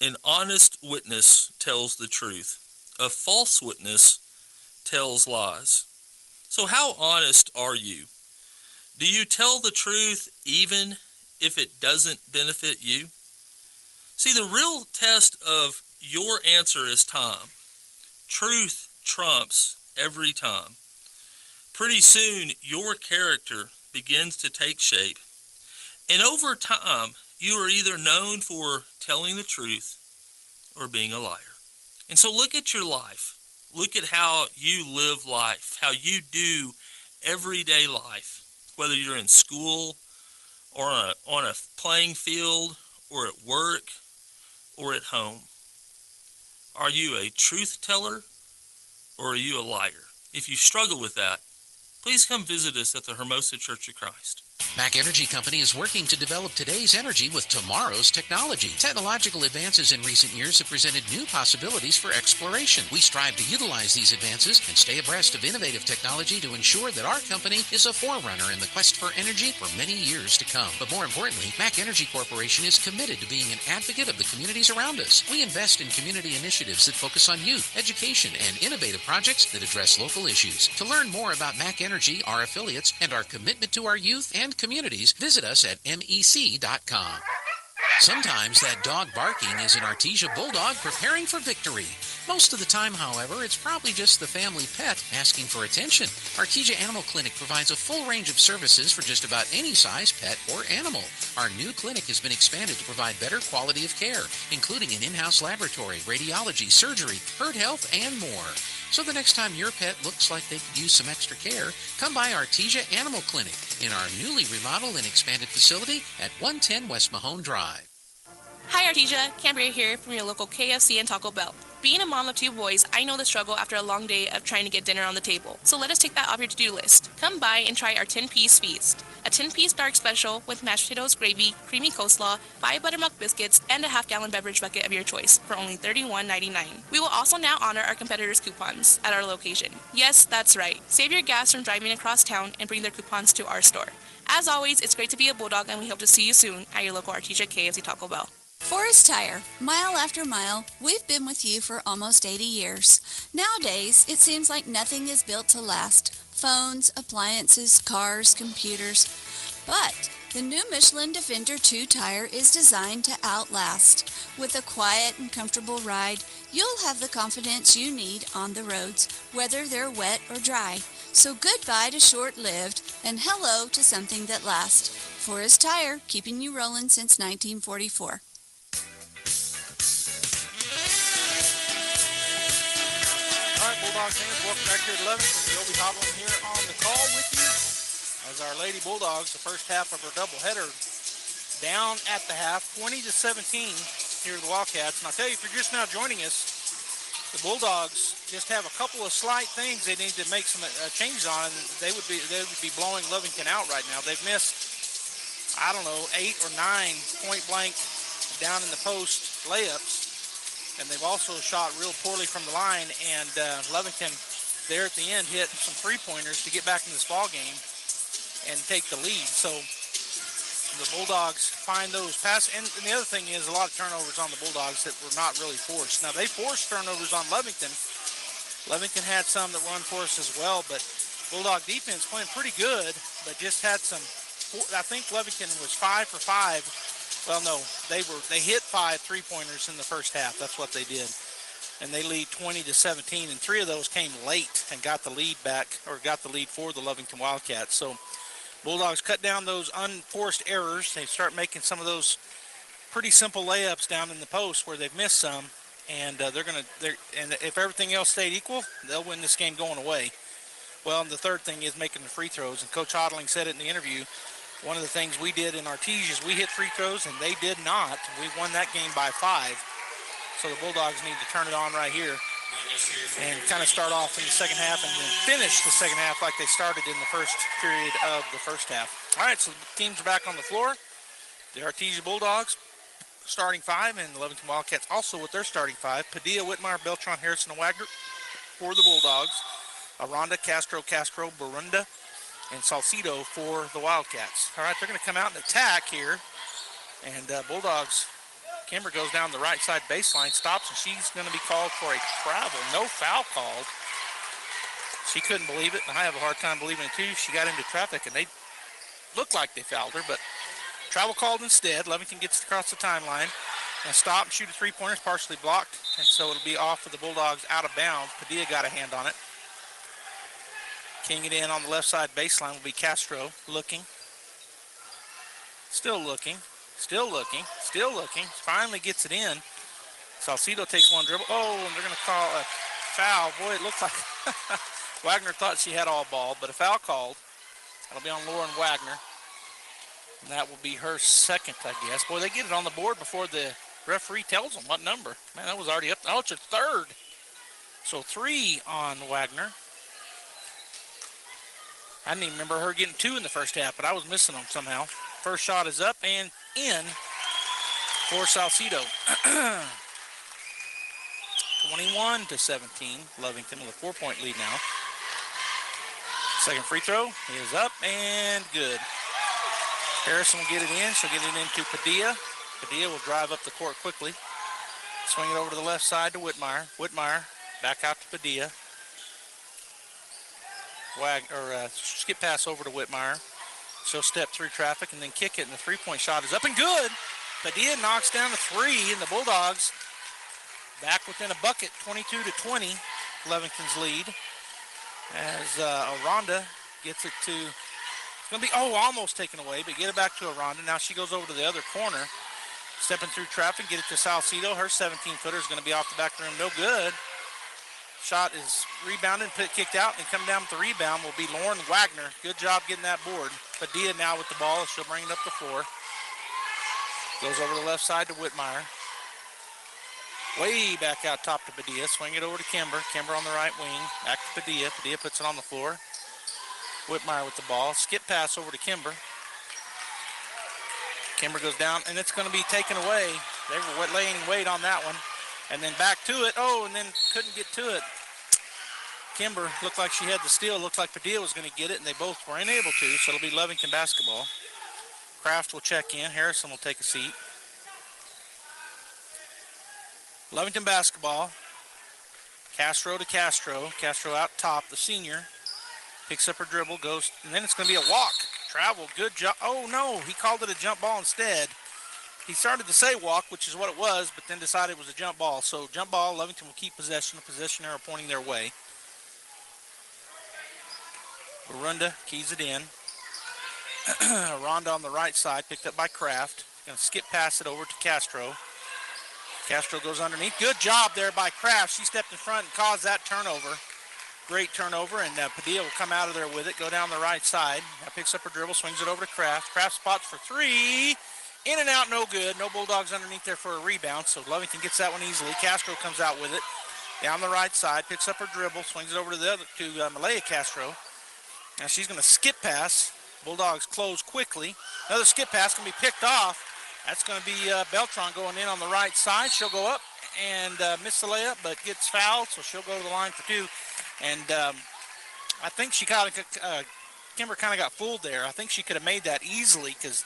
O: an honest witness tells the truth. A false witness tells lies. So how honest are you? Do you tell the truth even if it doesn't benefit you? See, the real test of your answer is time. Truth trumps every time. Pretty soon, your character begins to take shape. And over time, you are either known for telling the truth or being a liar. And so look at your life. Look at how you live life, how you do everyday life, whether you're in school or on a playing field or at work or at home. Are you a truth teller or are you a liar? If you struggle with that, please come visit us at the Hermosa Church of Christ.
P: Mac Energy Company is working to develop today's energy with tomorrow's technology. Technological advances in recent years have presented new possibilities for exploration. We strive to utilize these advances and stay abreast of innovative technology to ensure that our company is a forerunner in the quest for energy for many years to come. But more importantly, Mac Energy Corporation is committed to being an advocate of the communities around us. We invest in community initiatives that focus on youth, education, and innovative projects that address local issues. To learn more about Mac Energy, our affiliates, and our commitment to our youth and communities, visit us at mec.com. Sometimes that dog barking is an Artesia Bulldog preparing for victory. Most of the time, however, it's probably just the family pet asking for attention. Artesia Animal Clinic provides a full range of services for just about any size pet or animal. Our new clinic has been expanded to provide better quality of care, including an in-house laboratory, radiology, surgery, herd health, and more. So the next time your pet looks like they could use some extra care, come by Artesia Animal Clinic in our newly remodeled and expanded facility at 110 West Mahone Drive.
Q: Hi Artesia, Cambria here from your local KFC and Taco Bell. Being a mom of 2 boys, I know the struggle after a long day of trying to get dinner on the table. So let us take that off your to-do list. Come by and try our 10-piece feast. A 10-piece dark special with mashed potatoes, gravy, creamy coleslaw, 5 buttermilk biscuits, and a half-gallon beverage bucket of your choice for only $31.99. We will also now honor our competitors' coupons at our location. Yes, that's right. Save your gas from driving across town and bring their coupons to our store. As always, it's great to be a Bulldog, and we hope to see you soon at your local Artesia KFC Taco Bell.
R: Forest Tire, mile after mile, we've been with you for almost 80 years. Nowadays, it seems like nothing is built to last. Phones, appliances, cars, computers. But the new Michelin Defender 2 tire is designed to outlast. With a quiet and comfortable ride, you'll have the confidence you need on the roads, whether they're wet or dry. So goodbye to short-lived and hello to something that lasts. Forest Tire, keeping you rolling since 1944.
F: All right, Bulldogs fans, welcome back here to Lovington. Joby Hovland here on the call with you as our Lady Bulldogs, the first half of our doubleheader, down at the half, 20-17 here to the Wildcats. And I'll tell you, if you're just now joining us, the Bulldogs just have a couple of slight things they need to make some changes on, and they would be blowing Lovington out right now. They've missed, 8 or 9 point-blank down in the post layups, and they've also shot real poorly from the line, and Lovington there at the end hit some three-pointers to get back in this ball game and take the lead. So the Bulldogs find those passes, and the other thing is a lot of turnovers on the Bulldogs that were not really forced. Now, they forced turnovers on Lovington. Lovington had some that were unforced as well, but Bulldog defense playing pretty good, but just had some, I think Lovington was 5 for 5. Well, no, they hit 5 three-pointers in the first half. That's what they did. And they lead 20-17, and 3 of those came late and got the lead back, or got the lead for the Lovington Wildcats. So Bulldogs cut down those unforced errors. They start making some of those pretty simple layups down in the post where they've missed some, and and if everything else stayed equal, they'll win this game going away. Well, and the third thing is making the free throws, and Coach Hodling said it in the interview. One of the things we did in Artesia is we hit free throws, and they did not. We won that game by 5. So the Bulldogs need to turn it on right here and kind of start off in the second half and then finish the second half like they started in the first period of the first half. All right, so the teams are back on the floor. The Artesia Bulldogs starting 5, and the Lovington Wildcats also with their starting 5. Padilla, Whitmire, Beltran, Harrison, and Wagner for the Bulldogs. Aranda, Castro, Barunda, and Salcido for the Wildcats. All right, they're going to come out and attack here, and Bulldogs, Kimber goes down the right side baseline, stops, and she's going to be called for a travel. No foul called. She couldn't believe it, and I have a hard time believing it too. She got into traffic, and they looked like they fouled her, but travel called instead. Lovington gets across the timeline and stop and shoot a three-pointer. It's partially blocked, and so it'll be off for the Bulldogs out of bounds. Padilla got a hand on it. Kicking it in on the left side baseline will be Castro, looking. Still looking. Finally gets it in. Salcido takes one dribble. Oh, and they're going to call a foul. Boy, it looked like Wagner thought she had all ball, but a foul called. That'll be on Lauren Wagner. And that will be her second, I guess. Boy, they get it on the board before the referee tells them what number. Man, that was already up. Oh, it's a third. So 3 on Wagner. I didn't even remember her getting 2 in the first half, but I was missing them somehow. First shot is up and in for Salcido. 21-17. Lovington with a 4-point lead now. Second free throw is up and good. Harrison will get it in. She'll get it into Padilla. Padilla will drive up the court quickly. Swing it over to the left side to Whitmire. Whitmire back out to Padilla. Skip pass over to Whitmire. She'll step through traffic and then kick it, and the three-point shot is up and good. Padilla knocks down the 3, and the Bulldogs back within a bucket, 22-20, Lovington's lead. As Aranda gets it to, it's going to be, almost taken away, but get it back to Aranda. Now she goes over to the other corner, stepping through traffic, get it to Salcido. Her 17-footer is going to be off the back of the rim, no good. Shot is rebounded, kicked out, and coming down with the rebound will be Lauren Wagner. Good job getting that board. Padilla now with the ball. She'll bring it up the floor. Goes over the left side to Whitmire. Way back out top to Padilla. Swing it over to Kimber. Kimber on the right wing. Back to Padilla. Padilla puts it on the floor. Whitmire with the ball. Skip pass over to Kimber. Kimber goes down, and it's going to be taken away. They were laying weight on that one. And then back to it. Oh, and then couldn't get to it. Kimber looked like she had the steal. Looked like Padilla was going to get it, and they both were unable to. So it'll be Lovington basketball. Kraft will check in. Harrison will take a seat. Lovington basketball. Castro to Castro. Castro out top, the senior. Picks up her dribble, goes, and then it's going to be a walk. Travel, good job. Oh, no, he called it a jump ball instead. He started to say walk, which is what it was, but then decided it was a jump ball. So jump ball, Lovington will keep possession. The possession arrow pointing their way. Barunda keys it in. Rhonda on the right side, picked up by Kraft. Going to skip pass it over to Castro. Castro goes underneath. Good job there by Kraft. She stepped in front and caused that turnover. Great turnover, and Padilla will come out of there with it, go down the right side. Now picks up her dribble, swings it over to Kraft. Kraft spots for three. In and out, no good. No Bulldogs underneath there for a rebound, so Lovington gets that one easily. Castro comes out with it. Down the right side, picks up her dribble, swings it over to Malaya Castro. Now she's going to skip pass. Bulldogs close quickly. Another skip pass can be picked off. That's going to be Beltran going in on the right side. She'll go up and miss the layup, but gets fouled, so she'll go to the line for two. And I think she Kimber kind of got fooled there. I think she could have made that easily because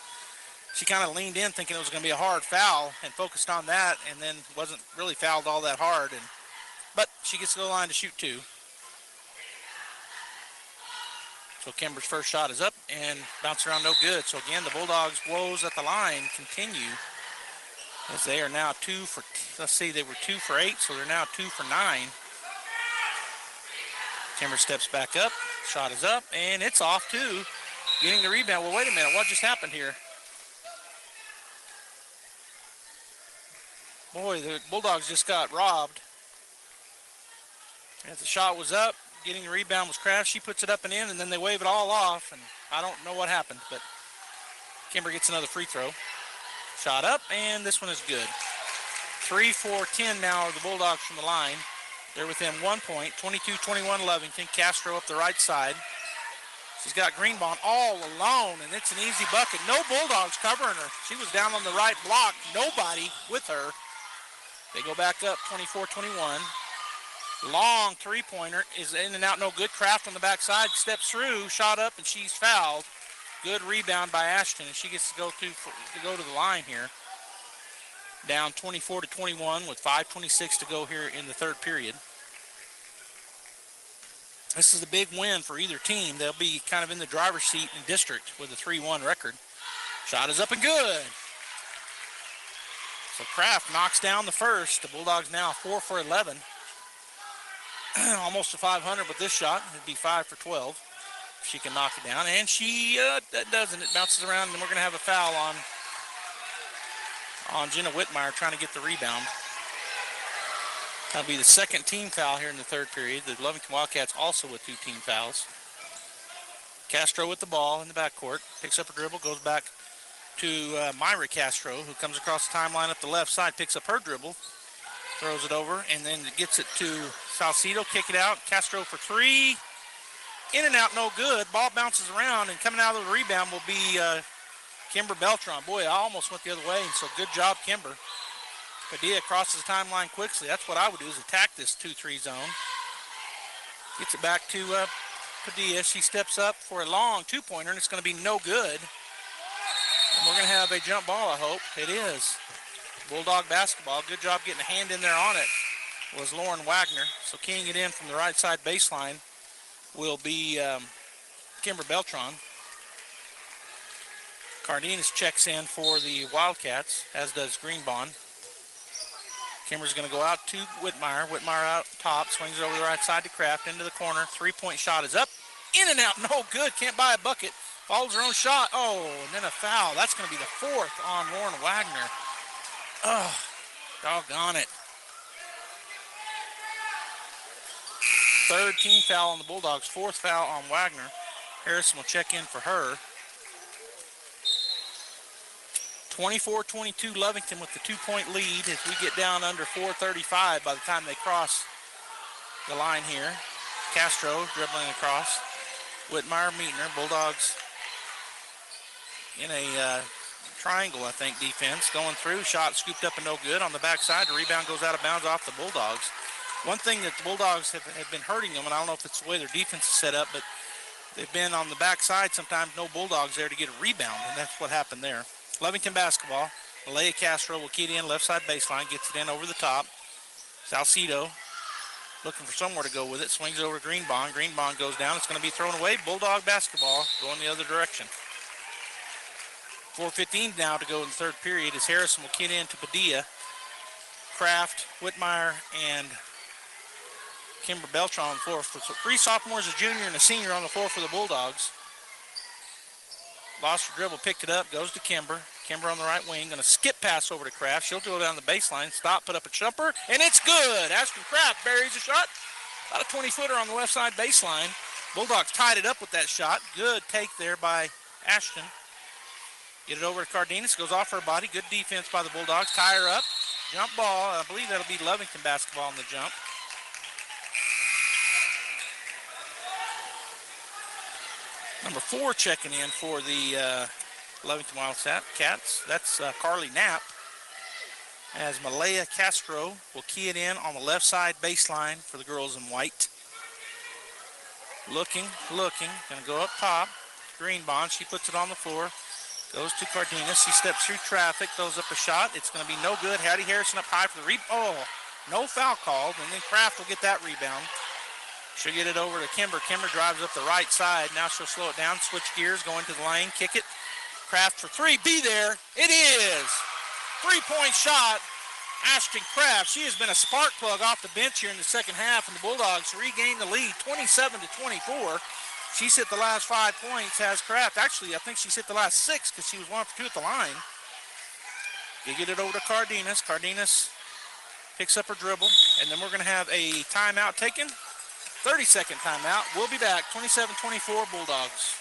F: she kind of leaned in thinking it was going to be a hard foul and focused on that, and then wasn't really fouled all that hard. But she gets to the line to shoot two. So Kimber's first shot is up and bounce around, no good. So again, the Bulldogs' woes at the line continue as they are now they were 2 for 8, so they're now 2 for 9. Kimber steps back up, shot is up, and it's off too. Getting the rebound. Well, wait a minute, what just happened here? Boy, the Bulldogs just got robbed. As the shot was up, getting the rebound was Kraft. She puts it up and in, and then they wave it all off, and I don't know what happened, but Kimber gets another free throw. Shot up, and this one is good. 3 for 10 now are the Bulldogs from the line. They're within 1 point, 22-21 Lovington. Castro up the right side. She's got Greenbaum all alone, and it's an easy bucket. No Bulldogs covering her. She was down on the right block. Nobody with her. They go back up 24-21. Long three-pointer is in and out, no good. Kraft on the backside, steps through, shot up, and she's fouled. Good rebound by Ashton, and she gets to go to the line here. Down 24-21 with 5:26 to go here in the third period. This is a big win for either team. They'll be kind of in the driver's seat in district with a 3-1 record. Shot is up and good. So Kraft knocks down the first. The Bulldogs now 4 for 11. Almost to 500 with this shot. It'd be 5 for 12. She can knock it down, and she doesn't. It bounces around, and we're going to have a foul on Jenna Whitmire trying to get the rebound. That'll be the second team foul here in the third period. The Lovington Wildcats also with 2 team fouls. Castro with the ball in the backcourt. Picks up a dribble, goes back to Myra Castro, who comes across the timeline up the left side, picks up her dribble, throws it over, and then gets it to Salcido. Kick it out. Castro for 3. In and out, no good. Ball bounces around, and coming out of the rebound will be Kimber Beltran. Boy, I almost went the other way, and so good job, Kimber. Padilla crosses the timeline quickly. That's what I would do, is attack this 2-3 zone. Gets it back to Padilla. She steps up for a long two-pointer, and it's going to be no good. And we're going to have a jump ball, I hope. It is. Bulldog basketball. Good job getting a hand in there on it was Lauren Wagner. So keying it in from the right side baseline will be Kimber Beltran. Cardenas checks in for the Wildcats, as does Greenbaum. Kimber's going to go out to Whitmire. Whitmire out top, swings it over the right side to Kraft, into the corner. Three-point shot is up. In and out, no good. Can't buy a bucket. Follows her own shot. Oh, and then a foul. That's going to be the fourth on Lauren Wagner. Oh, doggone it. Third team foul on the Bulldogs. Fourth foul on Wagner. Harrison will check in for her. 24-22 Lovington with the 2-point lead as we get down under 4:35 by the time they cross the line here. Castro dribbling across. Whitmire meeting her. Bulldogs in a triangle, I think, defense. Going through. Shot scooped up and no good. On the backside, the rebound goes out of bounds off the Bulldogs. One thing that the Bulldogs have been hurting them, and I don't know if it's the way their defense is set up, but they've been on the backside sometimes, no Bulldogs there to get a rebound, and that's what happened there. Lovington basketball. Malaya Castro will key it in left side baseline, gets it in over the top. Salcido looking for somewhere to go with it, swings over Greenbaum. Greenbaum goes down. It's going to be thrown away. Bulldog basketball going the other direction. 4:15 now to go in the third period as Harrison will key it in to Padilla. Kraft, Whitmire, and Kimber Beltran on the floor. So 3 sophomores, a junior, and a senior on the floor for the Bulldogs. Lost her dribble, picked it up, goes to Kimber. Kimber on the right wing, going to skip pass over to Kraft. She'll go down the baseline, stop, put up a jumper, and it's good. Ashton Kraft buries a shot. About a 20-footer on the left side baseline. Bulldogs tied it up with that shot. Good take there by Ashton. Get it over to Cardenas, goes off her body. Good defense by the Bulldogs. Tie her up. Jump ball. I believe that'll be Lovington basketball on the jump. Number 4 checking in for the Lovington Wildcats. That's Carly Knapp. As Malaya Castro will key it in on the left side baseline for the girls in white. Looking. Going to go up top. Greenbond, she puts it on the floor. Goes to Cardenas. She steps through traffic, throws up a shot. It's going to be no good. Hattie Harrison up high for the rebound. Oh, no foul called, and then Kraft will get that rebound. She'll get it over to Kimber. Kimber drives up the right side. Now she'll slow it down, switch gears, go into the lane, kick it. Kraft for 3. Be there. It is. 3-point shot. Ashton Kraft. She has been a spark plug off the bench here in the second half, and the Bulldogs regain the lead 27-24. She's hit the last 5 points, has Kraft. Actually, I think she's hit the last 6 because she was 1 for 2 at the line. You get it over to Cardenas. Cardenas picks up her dribble, and then we're going to have a timeout taken. 30-second timeout. We'll be back. 27-24 Bulldogs.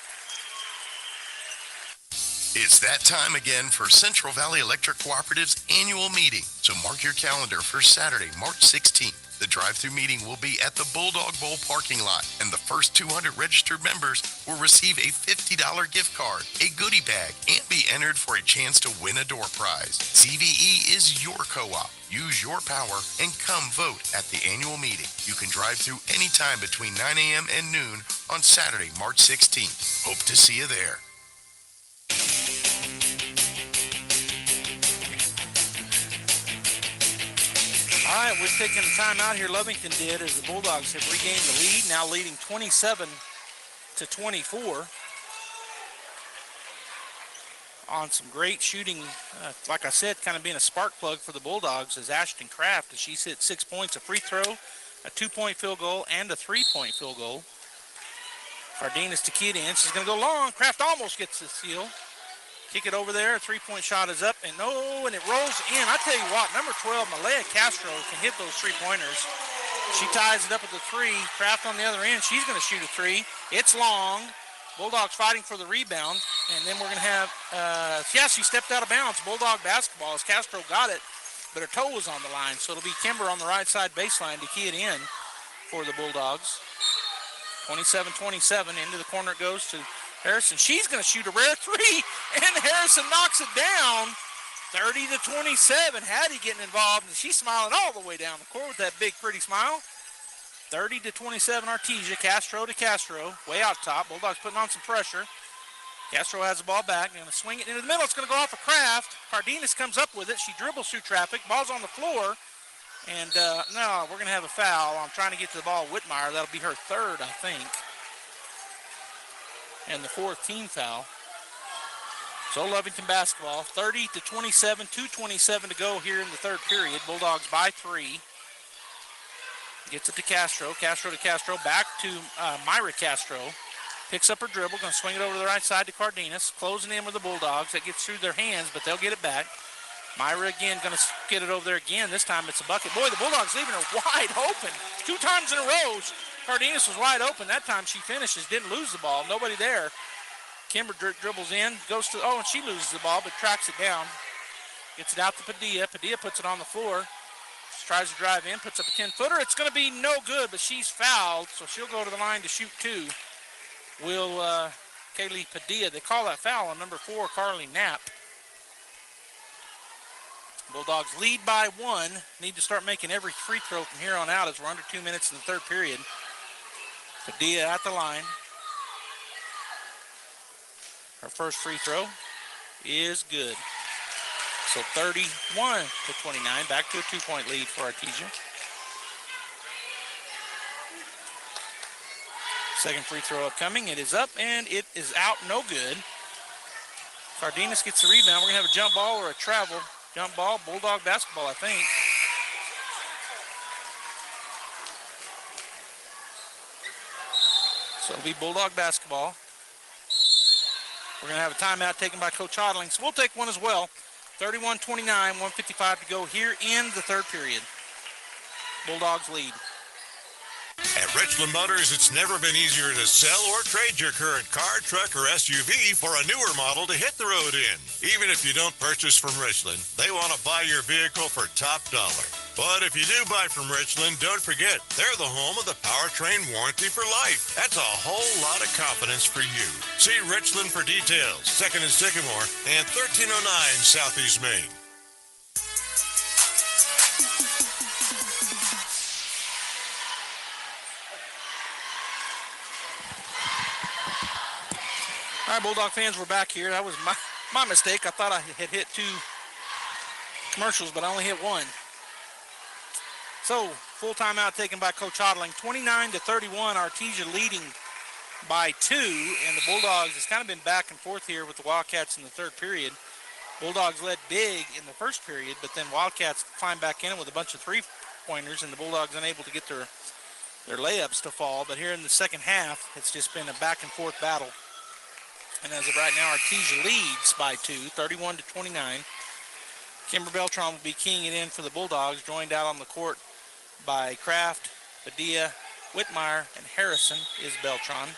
I: It's that time again for Central Valley Electric Cooperative's annual meeting. So mark your calendar for Saturday, March 16th. The drive-through meeting will be at the Bulldog Bowl parking lot, and the first 200 registered members will receive a $50 gift card, a goodie bag, and be entered for a chance to win a door prize. CVE is your co-op. Use your power and come vote at the annual meeting. You can drive through anytime between 9 a.m. and noon on Saturday, March 16th. Hope to see you there.
F: All right, we're taking the time out here. Lovington did, as the Bulldogs have regained the lead, now leading 27-24. On some great shooting, like I said, kind of being a spark plug for the Bulldogs is Ashton Kraft, as she's hit 6 points, a free throw, a 2-point field goal, and a 3-point field goal. Cardenas to key it in. She's going to go long. Kraft almost gets the steal. Kick it over there. A 3-point shot is up, and no, and it rolls in. I tell you what, number 12, Malaya Castro, can hit those 3-pointers. She ties it up with the 3. Kraft on the other end. She's going to shoot a 3. It's long. Bulldogs fighting for the rebound, and then we're going to have, she stepped out of bounds. Bulldog basketball as Castro got it, but her toe was on the line, so it'll be Kimber on the right side baseline to key it in for the Bulldogs. 27-27, into the corner it goes to Harrison. She's going to shoot a rare 3, and Harrison knocks it down. 30-27. Hattie getting involved, and she's smiling all the way down the court with that big, pretty smile. 30-27 Artesia. Castro to Castro, way out top. Bulldogs putting on some pressure. Castro has the ball back. Going to swing it into the middle. It's going to go off of Kraft. Cardenas comes up with it. She dribbles through traffic. Ball's on the floor. And, no, we're going to have a foul. I'm trying to get to the ball. Whitmire, that'll be her 3rd, I think. And the 4th team foul. So Lovington basketball, 30-27, 2:27 to go here in the 3rd period. Bulldogs by 3. Gets it to Castro. Castro to Castro. Back to Myra Castro. Picks up her dribble. Going to swing it over to the right side to Cardenas. Closing in with the Bulldogs. That gets through their hands, but they'll get it back. Myra again going to get it over there again. This time it's a bucket. Boy, the Bulldogs leaving her wide open. 2 times in a row. Cardenas was wide open. That time she finishes. Didn't lose the ball. Nobody there. Kimber dribbles in. Goes to, and she loses the ball, but tracks it down. Gets it out to Padilla. Padilla puts it on the floor. Tries to drive in, puts up a 10-footer. It's going to be no good, but she's fouled, so she'll go to the line to shoot 2. Will Kaylee Padilla. They call that foul on number 4, Carly Knapp. Bulldogs lead by 1. Need to start making every free throw from here on out as we're under 2 minutes in the 3rd period. Padilla at the line. Her first free throw is good. So 31-29, back to a 2-point lead for Artesia. Second free throw upcoming. It is up, and it is out, no good. Cardenas gets the rebound. We're going to have a jump ball or a travel. Jump ball, Bulldog basketball, I think. So it'll be Bulldog basketball. We're going to have a timeout taken by Coach Hodling, so we'll take one as well. 31-29, 1:55 to go here in the third period. Bulldogs lead.
S: At Richland Motors, it's never been easier to sell or trade your current car, truck, or SUV for a newer model to hit the road in. Even if you don't purchase from Richland, they want to buy your vehicle for top dollar. But if you do buy from Richland, don't forget, they're the home of the powertrain warranty for life. That's a whole lot of confidence for you. See Richland for details. 2nd and Sycamore and 1309 Southeast Main.
F: All right, Bulldog fans, we're back here. That was my mistake. I thought I had hit 2 commercials, but I only hit 1. So, full timeout taken by Coach Hodling. 29-31, Artesia leading by 2, and the Bulldogs has kind of been back and forth here with the Wildcats in the third period. Bulldogs led big in the first period, but then Wildcats climbed back in with a bunch of three-pointers, and the Bulldogs unable to get their layups to fall. But here in the second half, it's just been a back-and-forth battle. And as of right now, Artesia leads by 2, 31-29. Kimber Beltran will be keying it in for the Bulldogs, joined out on the court by Kraft, Padilla, Whitmire, and Harrison is Beltran.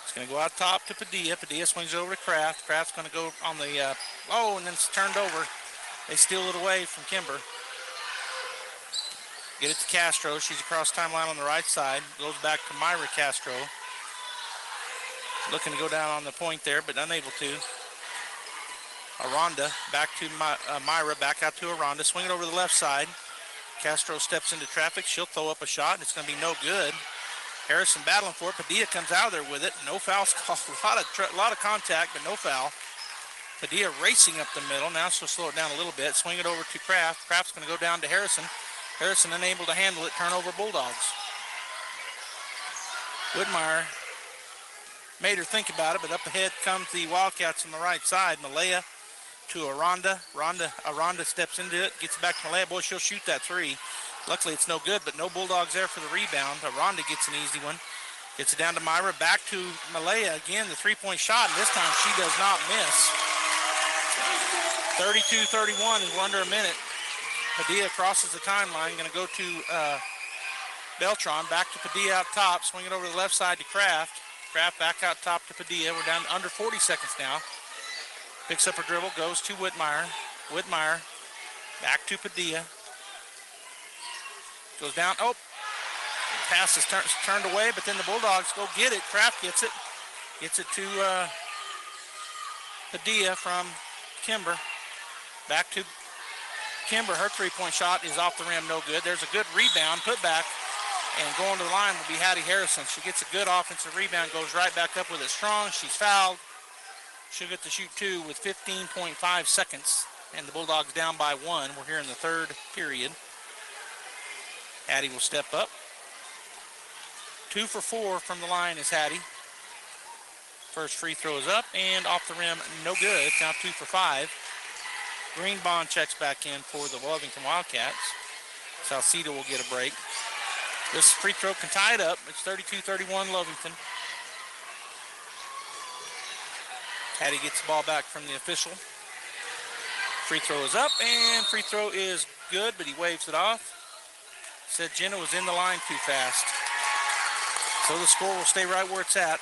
F: It's going to go out top to Padilla. Padilla swings it over to Kraft. Kraft's going to go on the, and then it's turned over. They steal it away from Kimber. Get it to Castro. She's across timeline on the right side. Goes back to Myra Castro. Looking to go down on the point there, but unable to. Aranda back to Myra, back out to Aranda. Swing it over the left side. Castro steps into traffic. She'll throw up a shot, and it's going to be no good. Harrison battling for it. Padilla comes out of there with it. No fouls called. A lot of contact, but no foul. Padilla racing up the middle. Now she'll slow it down a little bit. Swing it over to Kraft. Kraft's going to go down to Harrison. Harrison unable to handle it. Turnover Bulldogs. Whitmire made her think about it, but up ahead comes the Wildcats on the right side. Malaya to Aranda. Aranda steps into it, gets it back to Malaya. Boy, she'll shoot that 3. Luckily, it's no good, but no Bulldogs there for the rebound. Aranda gets an easy one. Gets it down to Myra. Back to Malaya again, the three-point shot, and this time she does not miss. 32-31 is under a minute. Padilla crosses the timeline. Going to go to Beltran. Back to Padilla out top. Swing it over to the left side to Kraft. Kraft back out top to Padilla. We're down to under 40 seconds now. Picks up her dribble, goes to Whitmire. Whitmire back to Padilla. Goes down. Oh, pass is turned away, but then the Bulldogs go get it. Kraft gets it. Gets it to Padilla from Kimber. Back to Kimber. Her three-point shot is off the rim, no good. There's a good rebound, put back. And going to the line will be Hattie Harrison. She gets a good offensive rebound, goes right back up with it strong. She's fouled. She'll get to shoot 2 with 15.5 seconds. And the Bulldogs down by 1. We're here in the third period. Hattie will step up. 2 for 4 from the line is Hattie. First free throw is up and off the rim, no good. It's now 2 for 5. Greenbaum checks back in for the Lovington Wildcats. Salcedo will get a break. This free throw can tie it up. It's 32-31 Lovington. Hattie gets the ball back from the official. Free throw is up, and free throw is good, but he waves it off. Said Jenna was in the line too fast. So the score will stay right where it's at.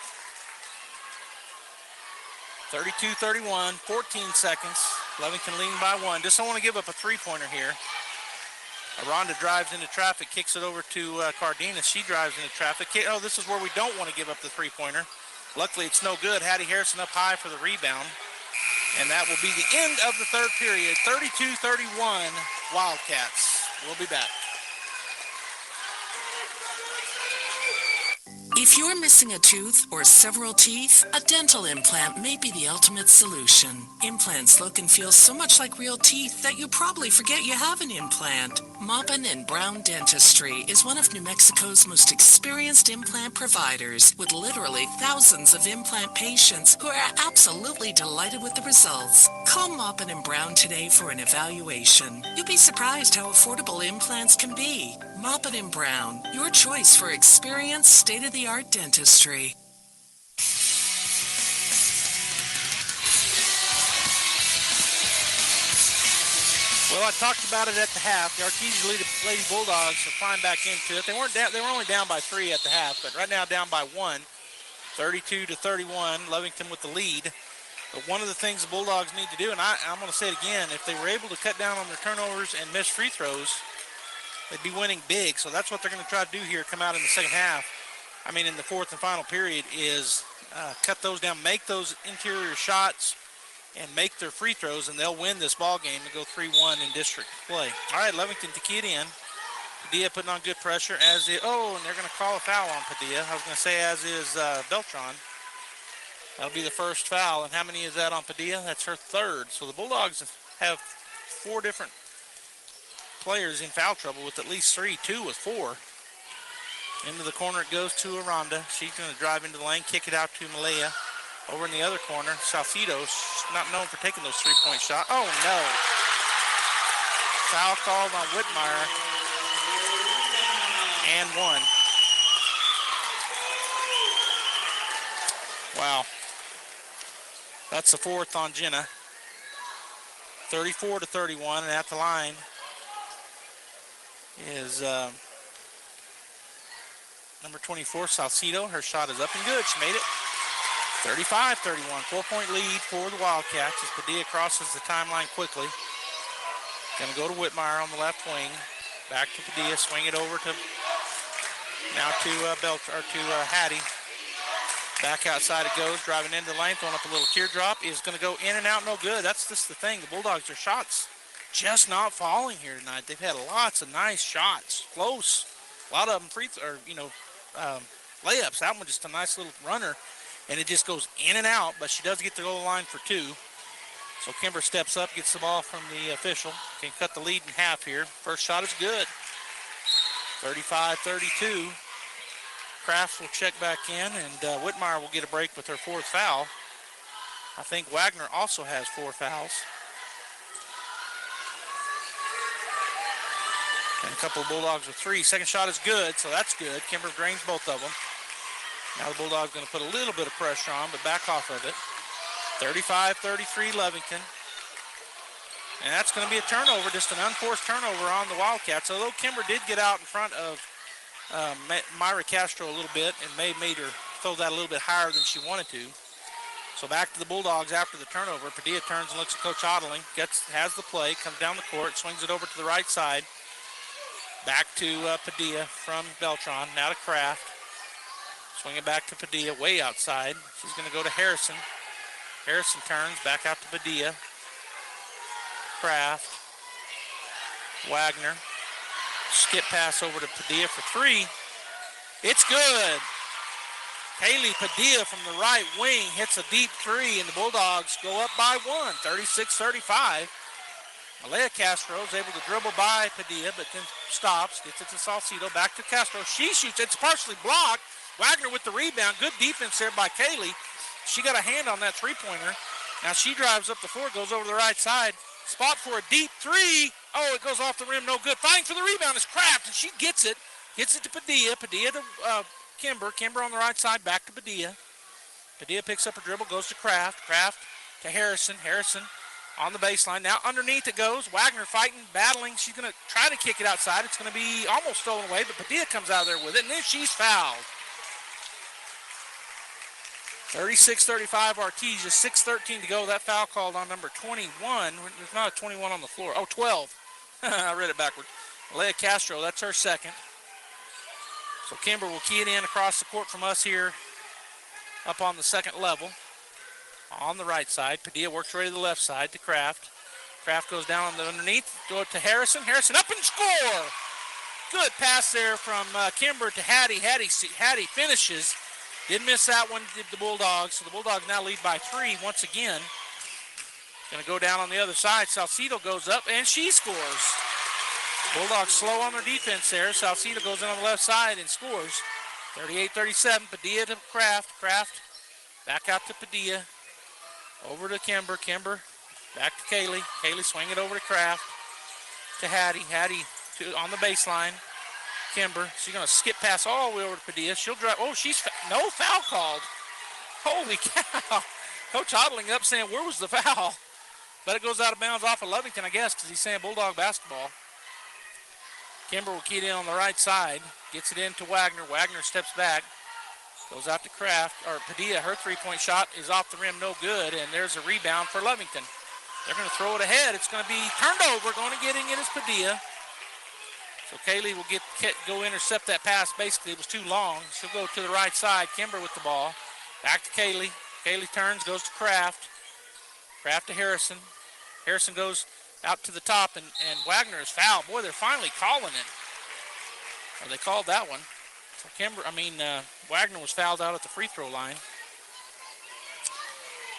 F: 32-31, 14 seconds. Lovington leading by 1. Just don't want to give up a three-pointer here. Aranda drives into traffic, kicks it over to Cardenas. She drives into traffic. Oh, this is where we don't want to give up the three-pointer. Luckily, it's no good. Hattie Harrison up high for the rebound. And that will be the end of the third period. 32-31 Wildcats. We'll be back.
T: If you're missing a tooth or several teeth, a dental implant may be the ultimate solution. Implants look and feel so much like real teeth that you probably forget you have an implant. Maupin and Brown Dentistry is one of New Mexico's most experienced implant providers, with literally thousands of implant patients who are absolutely delighted with the results. Call Maupin and Brown today for an evaluation. You'll be surprised how affordable implants can be. Maupin and Brown, your choice for experienced, state-of-the-art dentistry.
F: Well, I talked about it at the half. The Artesia Lady Bulldogs are flying back into it. They weren't down, they were only down by 3 at the half, but right now down by 1, 32-31. Lovington with the lead. But one of the things the Bulldogs need to do, and I'm going to say it again, if they were able to cut down on their turnovers and miss free throws, they'd be winning big. So that's what they're going to try to do here, come out in the second half. I mean, in the fourth and final period, is cut those down, make those interior shots, and make their free throws, and they'll win this ball game and go 3-1 in district play. All right, Lovington to key it in. Padilla putting on good pressure, as is, and they're going to call a foul on Padilla. I was going to say as is Beltran. That'll be the first foul, and how many is that on Padilla? That's her third. So the Bulldogs have 4 different players in foul trouble with at least 3, 2 with 4. Into the corner it goes to Aranda. She's going to drive into the lane, kick it out to Malaya. Over in the other corner, Salcido, not known for taking those three-point shots. Oh, no. Foul called on Whitmire. And 1. Wow. That's the 4th on Jenna. 34-31, and at the line is number 24, Salcido. Her shot is up and good. She made it. 35-31, 4-point lead for the Wildcats as Padilla crosses the timeline quickly. Going to go to Whitmire on the left wing. Back to Padilla, swing it over to now to Hattie. Back outside it goes, driving into the lane, throwing up a little teardrop. Is going to go in and out, no good. That's just the thing. The Bulldogs, their shots just not falling here tonight. They've had lots of nice shots, close. A lot of them layups. That one just a nice little runner. And it just goes in and out, but she does get to goal line for 2. So Kimber steps up, gets the ball from the official. Can cut the lead in half here. First shot is good. 35-32. Crafts will check back in, and Whitmire will get a break with her 4th foul. I think Wagner also has 4 fouls. And a couple of Bulldogs with 3. Second shot is good, so that's good. Kimber drains both of them. Now the Bulldogs going to put a little bit of pressure on, but back off of it. 35-33 Lovington. And that's going to be a turnover, just an unforced turnover on the Wildcats. Although Kimber did get out in front of Myra Castro a little bit and made her throw that a little bit higher than she wanted to. So back to the Bulldogs after the turnover. Padilla turns and looks at Coach Otterling, has the play, comes down the court, swings it over to the right side. Back to Padilla from Beltran, now to Kraft. Swing it back to Padilla, way outside. She's going to go to Harrison. Harrison turns, back out to Padilla. Kraft. Wagner. Skip pass over to Padilla for 3. It's good. Haley Padilla from the right wing hits a deep 3, and the Bulldogs go up by 1, 36-35. Malaya Castro is able to dribble by Padilla, but then stops, gets it to Salcido, back to Castro. She shoots, it's partially blocked. Wagner with the rebound. Good defense there by Kaylee. She got a hand on that three-pointer. Now she drives up the floor, goes over to the right side. Spot for a deep 3. Oh, it goes off the rim, no good. Fighting for the rebound is Kraft, and she gets it. Gets it to Padilla. Padilla to Kimber. Kimber on the right side, back to Padilla. Padilla picks up a dribble, goes to Kraft. Kraft to Harrison. Harrison on the baseline. Now underneath it goes. Wagner fighting, battling. She's going to try to kick it outside. It's going to be almost stolen away, but Padilla comes out of there with it, and then she's fouled. 36-35 Artesia, 6:13 to go. That foul called on number 21. There's not a 21 on the floor. Oh, 12. I read it backward. Malaya Castro, that's her second. So Kimber will key it in across the court from us here up on the second level. On the right side, Padilla works right to the left side to Kraft. Kraft goes down on the underneath, go to Harrison. Harrison up and score! Good pass there from Kimber to Hattie. Hattie finishes. Didn't miss that one, did the Bulldogs. So the Bulldogs now lead by 3 once again. Going to go down on the other side. Salcido goes up, and she scores. Bulldogs slow on their defense there. Salcedo goes in on the left side and scores. 38-37, Padilla to Kraft. Kraft back out to Padilla. Over to Kimber. Kimber back to Kaylee. Kaylee swing it over to Kraft. To Hattie. Hattie on the baseline. Kimber. She's going to skip pass all the way over to Padilla. She'll drive. Oh, no foul called. Holy cow. Coach Odling up saying, where was the foul? But it goes out of bounds off of Lovington, I guess, because he's saying Bulldog basketball. Kimber will key it in on the right side. Gets it into Wagner. Wagner steps back. Goes out to Kraft, or Padilla. Her three-point shot is off the rim, no good, and there's a rebound for Lovington. They're going to throw it ahead. It's going to be turned over. Going to get it is Padilla. So Kaylee will go intercept that pass. Basically, it was too long. She'll go to the right side. Kimber with the ball. Back to Kaylee. Kaylee turns, goes to Kraft. Kraft to Harrison. Harrison goes out to the top, and Wagner is fouled. Boy, they're finally calling it. Or they called that one. So Wagner was fouled out at the free throw line.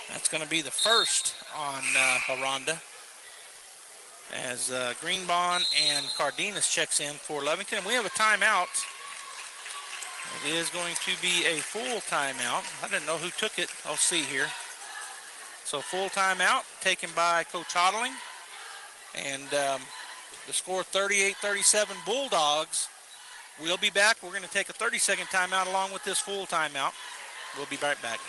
F: That's going to be the first on Aranda. As Greenbaum and Cardenas checks in for Lovington. And we have a timeout. It is going to be a full timeout. I didn't know who took it. I'll see here. So full timeout taken by Coach Hodling. And the score 38-37 Bulldogs. We'll be back. We're going to take a 30-second timeout along with this full timeout. We'll be right back.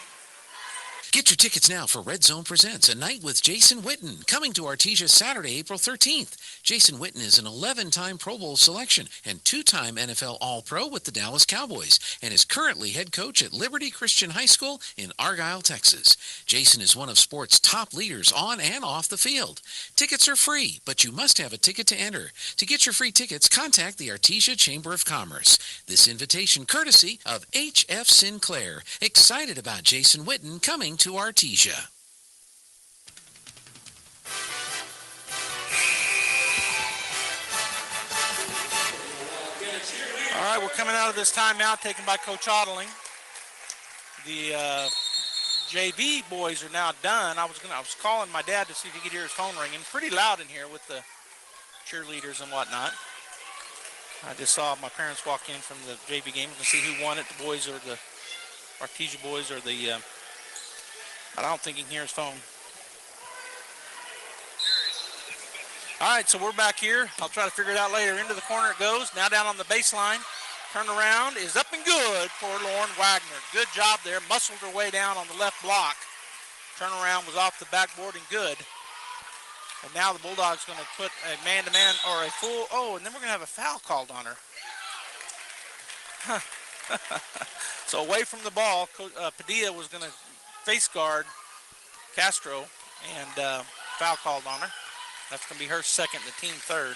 P: Get your tickets now for Red Zone Presents A Night with Jason Witten, coming to Artesia Saturday, April 13th. Jason Witten is an 11-time Pro Bowl selection and 2-time NFL All-Pro with the Dallas Cowboys and is currently head coach at Liberty Christian High School in Argyle, Texas. Jason is one of sports' top leaders on and off the field. Tickets are free, but you must have a ticket to enter. To get your free tickets, contact the Artesia Chamber of Commerce. This invitation courtesy of H.F. Sinclair. Excited about Jason Witten coming to Artesia.
F: All right, we're coming out of this timeout taken by Coach Otteling. The JV boys are now done. I was calling my dad to see if he could hear his phone ringing. Pretty loud in here with the cheerleaders and whatnot. I just saw my parents walk in from the JV game to see who won it, the boys or the Artesia boys or the I don't think he can hear his phone. All right, so we're back here. I'll try to figure it out later. Into the corner it goes. Now down on the baseline. Turn around is up and good for Lauren Wagner. Good job there. Muscled her way down on the left block. Turnaround was off the backboard and good. And now the Bulldogs going to put a man-to-man or a full. Oh, and then we're going to have a foul called on her. So away from the ball, Padilla was going to face guard Castro, and foul called on her. That's going to be her second, the team third.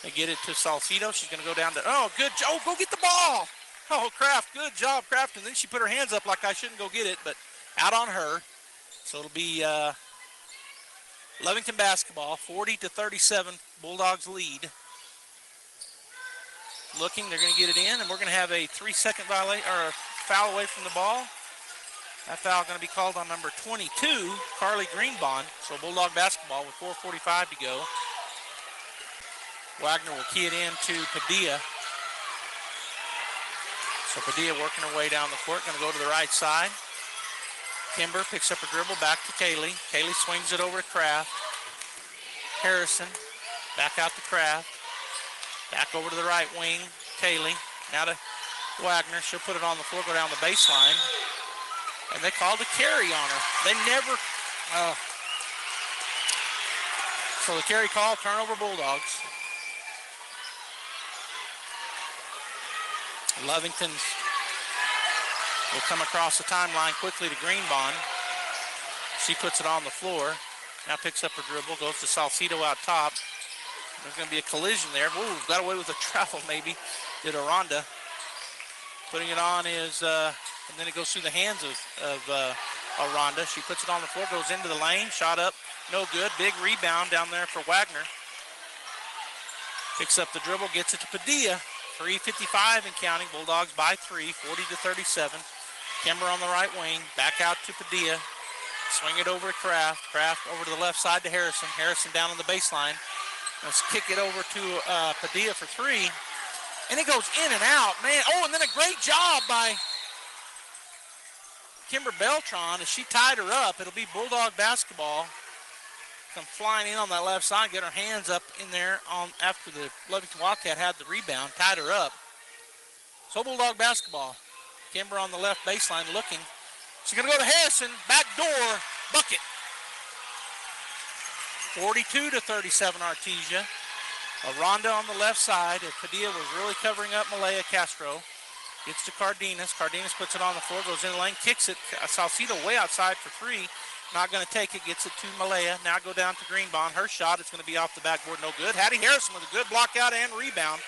F: They get it to Salcedo. She's going to go down to, good job. Oh, go get the ball. Oh, Kraft, good job, Kraft. And then she put her hands up like I shouldn't go get it, but out on her. So it'll be Lovington basketball, 40-37, Bulldogs lead. Looking, they're going to get it in, and we're going to have a 3-second foul away from the ball. That foul going to be called on number 22, Carly Greenbaum. So Bulldog basketball with 4:45 to go. Wagner will key it in to Padilla. So Padilla working her way down the court, going to go to the right side. Kimber picks up a dribble back to Kaylee. Kaylee swings it over to Kraft. Harrison back out to Kraft. Back over to the right wing. Kaylee now to Wagner. She'll put it on the floor, go down the baseline. And they called a carry on her. They never. So the carry call, turnover Bulldogs. Lovington will come across the timeline quickly to Greenbaum. She puts it on the floor. Now picks up her dribble, goes to Salcedo out top. There's going to be a collision there. Ooh, got away with a travel maybe. Did Aranda. Putting it on is, and then it goes through the hands of Aranda. She puts it on the floor, goes into the lane, shot up, no good. Big rebound down there for Wagner. Picks up the dribble, gets it to Padilla. 3:55 and counting. Bulldogs by 3, 40-37. Kimber on the right wing, back out to Padilla. Swing it over to Kraft. Kraft over to the left side to Harrison. Harrison down on the baseline. Let's kick it over to Padilla for three. And it goes in and out, man. Oh, and then a great job by Kimber Beltran as she tied her up. It'll be Bulldog basketball. Come flying in on that left side, get her hands up in there on after the Lovington Wildcat had the rebound, tied her up. So Bulldog basketball. Kimber on the left baseline looking. She's going to go to Harrison. Back door. Bucket. 42-37 Artesia. Aranda on the left side. And Padilla was really covering up Malaya Castro. Gets to Cardenas. Cardenas puts it on the floor. Goes in the lane. Kicks it. Salcido way outside for three. Not going to take it. Gets it to Malaya. Now go down to Greenbaum. Her shot is going to be off the backboard. No good. Hattie Harrison with a good block out and rebound.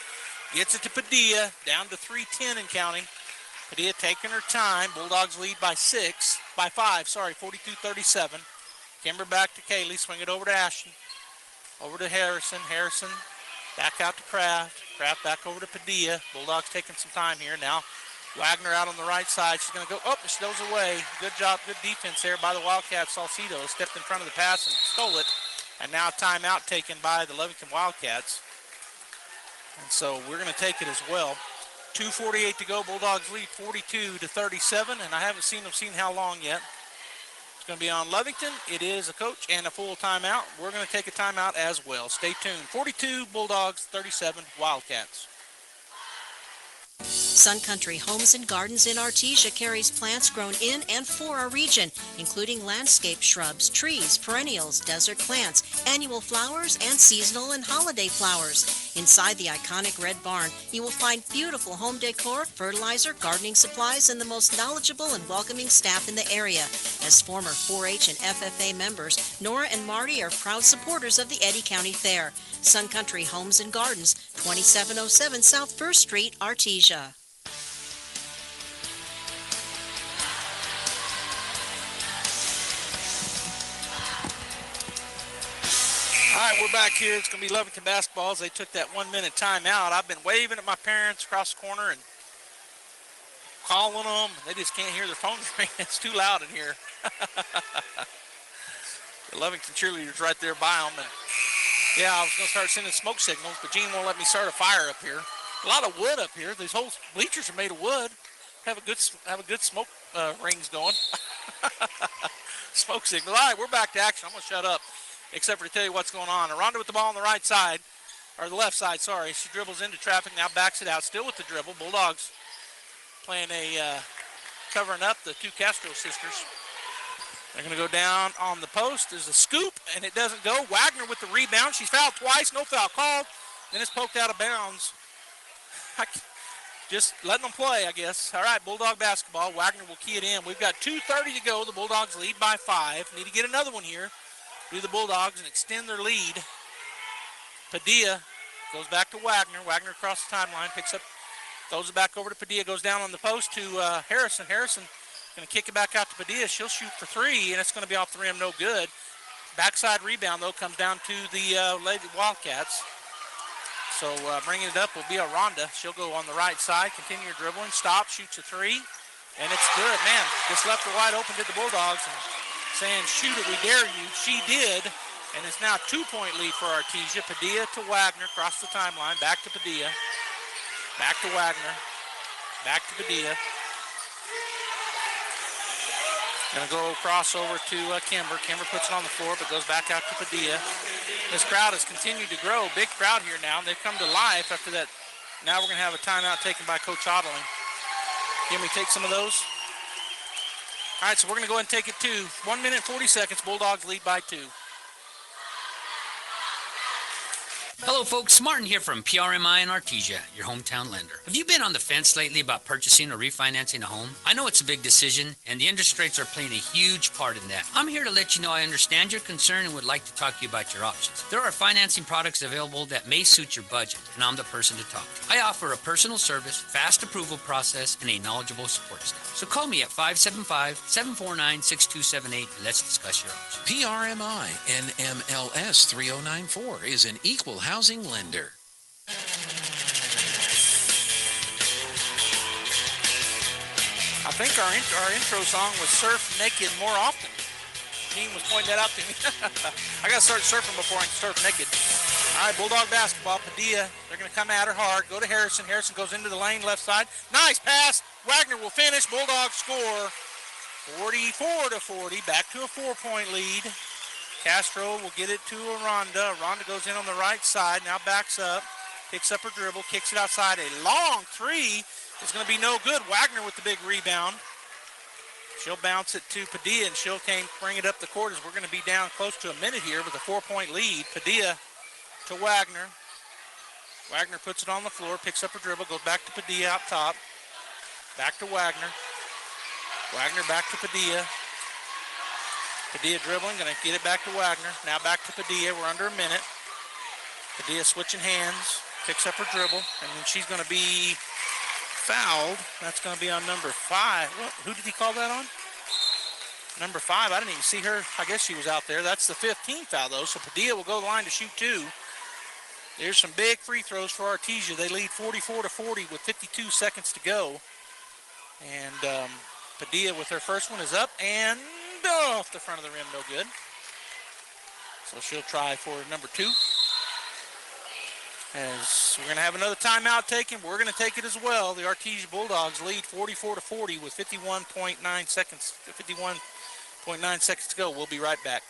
F: Gets it to Padilla. Down to 3:10 and counting. Padilla taking her time. Bulldogs lead by 5, 42-37. Kimber back to Kaylee. Swing it over to Ashton. Over to Harrison. Harrison back out to Kraft. Kraft back over to Padilla. Bulldogs taking some time here. Now Wagner out on the right side. She's going to go. Oh, she goes away. Good job. Good defense there by the Wildcats. Salcido stepped in front of the pass and stole it. And now timeout taken by the Lovington Wildcats. And so we're going to take it as well. 2:48 to go. Bulldogs lead 42-37. And I haven't seen how long yet. It's going to be on Lovington. It is a coach and a full timeout. We're going to take a timeout as well. Stay tuned. 42 Bulldogs, 37 Wildcats.
U: Sun Country Homes and Gardens in Artesia carries plants grown in and for our region, including landscape shrubs, trees, perennials, desert plants, annual flowers, and seasonal and holiday flowers. Inside the iconic red barn, you will find beautiful home decor, fertilizer, gardening supplies, and the most knowledgeable and welcoming staff in the area. As former 4-H and FFA members, Nora and Marty are proud supporters of the Eddy County Fair. Sun Country Homes and Gardens, 2707 South 1st Street, Artesia.
F: All right, we're back here. It's going to be Lovington basketball as they took that 1-minute timeout. I've been waving at my parents across the corner and calling them. They just can't hear their phones ring. It's too loud in here. The Lovington cheerleaders right there by them. And yeah, I was going to start sending smoke signals, but Gene won't let me start a fire up here. A lot of wood up here. These whole bleachers are made of wood. Have a good smoke rings going. Smoke signal. All right, we're back to action. I'm going to shut up, except for to tell you what's going on. Aranda with the ball on the right side, or the left side, sorry. She dribbles into traffic, now backs it out, still with the dribble. Bulldogs playing covering up the two Castro sisters. They're going to go down on the post. There's a scoop, and it doesn't go. Wagner with the rebound. She's fouled twice, no foul called. Then it's poked out of bounds. Just letting them play, I guess. All right, Bulldog basketball. Wagner will key it in. We've got 2:30 to go. The Bulldogs lead by 5. Need to get another one here. Do the Bulldogs and extend their lead. Padilla goes back to Wagner. Wagner across the timeline, picks up, throws it back over to Padilla, goes down on the post to Harrison. Harrison going to kick it back out to Padilla. She'll shoot for 3, and it's going to be off the rim, no good. Backside rebound, though, comes down to the Lady Wildcats. So bringing it up will be Aranda. She'll go on the right side, continue dribbling, stop, shoots a 3, and it's good. Man, just left her wide open to the Bulldogs and saying, shoot it, we dare you. She did, and it's now a 2-point lead for Artesia. Padilla to Wagner, across the timeline, back to Padilla, back to Wagner, back to Padilla. Going to go across over to Kimber. Kimber puts it on the floor, but goes back out to Padilla. This crowd has continued to grow. Big crowd here now. They've come to life after that. Now we're going to have a timeout taken by Coach Otterling. Give me take some of those. All right, so we're going to go ahead and take it to 1 minute, 40 seconds. Bulldogs lead by 2.
V: Hello folks, Martin here from PRMI in Artesia, your hometown lender. Have you been on the fence lately about purchasing or refinancing a home? I know it's a big decision, and the interest rates are playing a huge part in that. I'm here to let you know I understand your concern and would like to talk to you about your options. There are financing products available that may suit your budget, and I'm the person to talk to. I offer a personal service, fast approval process, and a knowledgeable support staff. So call me at 575-749-6278 and let's discuss your options.
P: PRMI NMLS 3094 is an equal housing lender.
F: I think our intro song was Surf Naked More Often. Gene was pointing that out to me. I got to start surfing before I can surf naked. All right, Bulldog basketball. Padilla, they're going to come at her hard. Go to Harrison. Harrison goes into the lane, left side. Nice pass. Wagner will finish. Bulldogs score 44-40. Back to a 4-point lead. Castro will get it to Aranda. Aranda goes in on the right side. Now backs up. Picks up her dribble. Kicks it outside. A long three is going to be no good. Wagner with the big rebound. She'll bounce it to Padilla, and she'll bring it up the court as we're going to be down close to a minute here with a 4-point lead. Padilla to Wagner. Wagner puts it on the floor, picks up her dribble, goes back to Padilla out top. Back to Wagner. Wagner back to Padilla. Padilla dribbling, going to get it back to Wagner. Now back to Padilla. We're under a minute. Padilla switching hands, picks up her dribble, and then she's going to be fouled. That's going to be on number 5. Who did he call that on? Number 5. I didn't even see her. I guess she was out there. That's the 15th foul, though. So Padilla will go to the line to shoot 2. There's some big free throws for Artesia. They lead 44-40 with 52 seconds to go. And Padilla with her first one is up and off the front of the rim. No good. So she'll try for number 2. As we're going to have another timeout taken, we're going to take it as well. The Artesia Bulldogs lead 44-40 with 51.9 seconds to go. We'll be right back.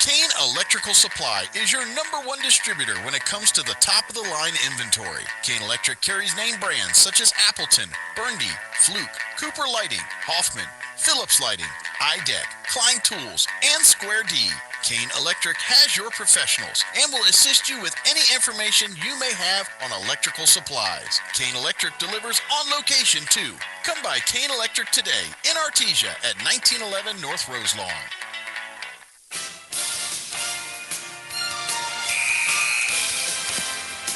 I: Kane Electrical Supply is your #1 distributor when it comes to the top-of-the-line inventory. Kane Electric carries name brands such as Appleton, Burndy, Fluke, Cooper Lighting, Hoffman, Phillips Lighting, iDeck, Klein Tools, and Square D. Kane Electric has your professionals and will assist you with any information you may have on electrical supplies. Kane Electric delivers on location too. Come by Kane Electric today in Artesia at 1911 North Roselawn.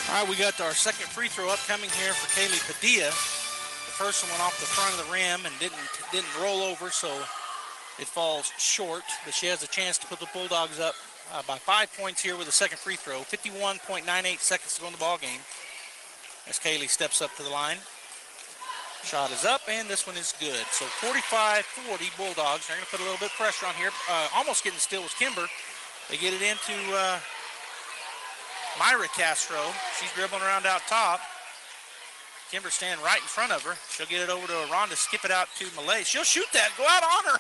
F: All right, we got our second free throw upcoming here for Kaylee Padilla. The first one went off the front of the rim and didn't roll over, so it falls short. But she has a chance to put the Bulldogs up by 5 points here with a second free throw. 51.98 seconds to go in the ball game as Kaylee steps up to the line. Shot is up, and this one is good. So 45-40 Bulldogs. They're going to put a little bit of pressure on here. Almost getting the steal was Kimber. They get it into Myra Castro. She's dribbling around out top. Kimber standing right in front of her. She'll get it over to Aranda, skip it out to Malay. She'll shoot that, go out on her.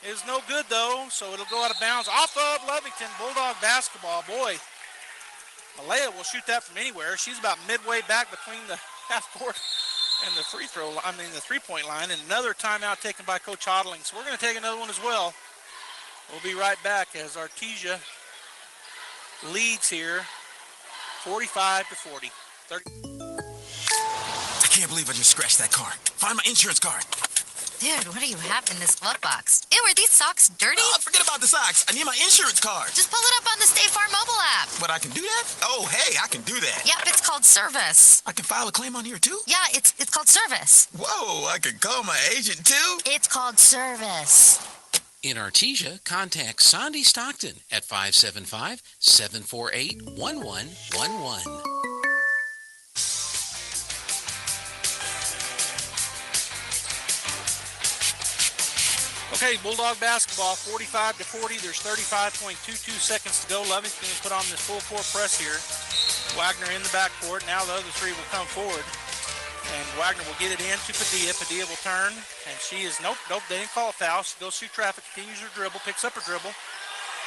F: It is no good though, so it'll go out of bounds. Off of Lovington, Bulldog basketball. Boy, Malaya will shoot that from anywhere. She's about midway back between the half court and the the 3-point line. And another timeout taken by Coach Hodling. So we're going to take another one as well. We'll be right back as Artesia leads here 45-40.
B: I can't believe I just scratched that car. Find my insurance card.
C: Dude, what do you have in this glove box? Ew, are these socks dirty?
B: Forget about the socks. I need my insurance card.
C: Just pull it up on the State Farm mobile app.
B: But I can do that? Oh, hey, I can do that.
C: Yep, it's called service.
B: I can file a claim on here too?
C: Yeah, it's called service.
B: Whoa, I can call my agent too?
C: It's called service.
P: In Artesia, contact Sandy Stockton at 575-748-1111.
F: Okay, Bulldog basketball, 45-40. There's 35.22 seconds to go. Lovington going to put on this full court press here. Wagner in the backcourt. Now the other three will come forward. And Wagner will get it in to Padilla. Padilla will turn, and she is, nope, they didn't call a foul. She goes through traffic, continues her dribble, picks up her dribble,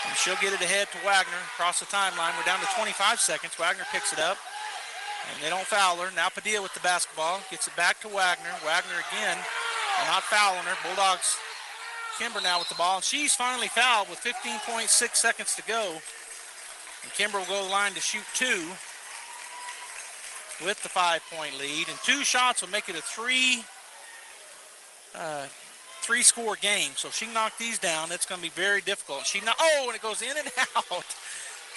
F: and she'll get it ahead to Wagner across the timeline. We're down to 25 seconds. Wagner picks it up, and they don't foul her. Now Padilla with the basketball, gets it back to Wagner. Wagner again, not fouling her. Bulldogs, Kimber now with the ball, and she's finally fouled with 15.6 seconds to go. And Kimber will go to the line to shoot 2. With the 5-point lead, and 2 shots will make it a three-score game. So if she can knock these down, it's going to be very difficult. And it goes in and out.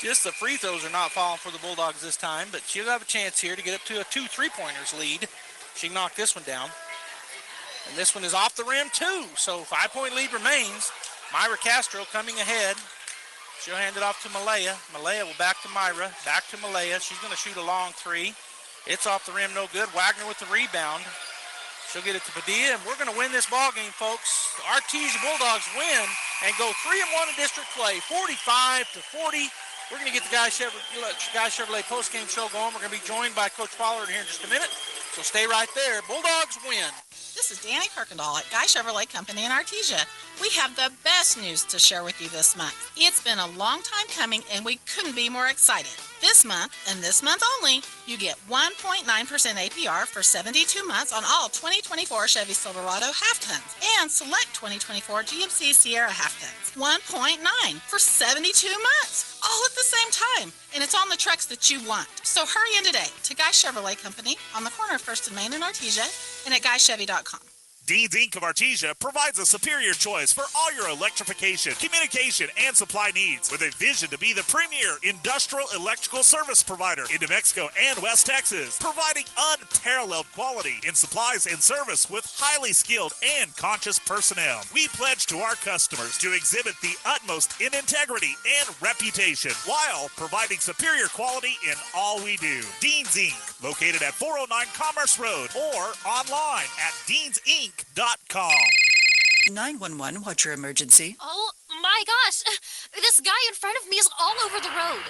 F: Just the free throws are not falling for the Bulldogs this time, but she'll have a chance here to get up to a 2 3-pointers lead. She can knock this one down. And this one is off the rim too. So 5-point lead remains. Myra Castro coming ahead. She'll hand it off to Malaya. Malaya will back to Myra. Back to Malaya. She's going to shoot a long 3. It's off the rim, no good. Wagner with the rebound. She'll get it to Padilla, and we're going to win this ball game, folks. The Artesia Bulldogs win and go 3-1 in district play, 45-40. We're going to get the Guy Chevrolet post-game show going. We're going to be joined by Coach Pollard here in just a minute. So stay right there. Bulldogs win.
D: This is Danny Kirkendall at Guy Chevrolet Company in Artesia. We have the best news to share with you this month. It's been a long time coming, and we couldn't be more excited. This month, and this month only, you get 1.9% APR for 72 months on all 2024 Chevy Silverado half-tons and select 2024 GMC Sierra half-tons. 1.9 for 72 months, all at the same time. And it's on the trucks that you want. So hurry in today to Guy Chevrolet Company on the corner of 1st and Main in Artesia and at GuyChevy.com.
E: Dean's Inc. of Artesia provides a superior choice for all your electrification, communication, and supply needs with a vision to be the premier industrial electrical service provider in New Mexico and West Texas, providing unparalleled quality in supplies and service with highly skilled and conscious personnel. We pledge to our customers to exhibit the utmost in integrity and reputation while providing superior quality in all we do. Dean's Inc., located at 409 Commerce Road or online at deansinc.com.
W: 911, what's your emergency?
C: Oh, my gosh. This guy in front of me is all over the road.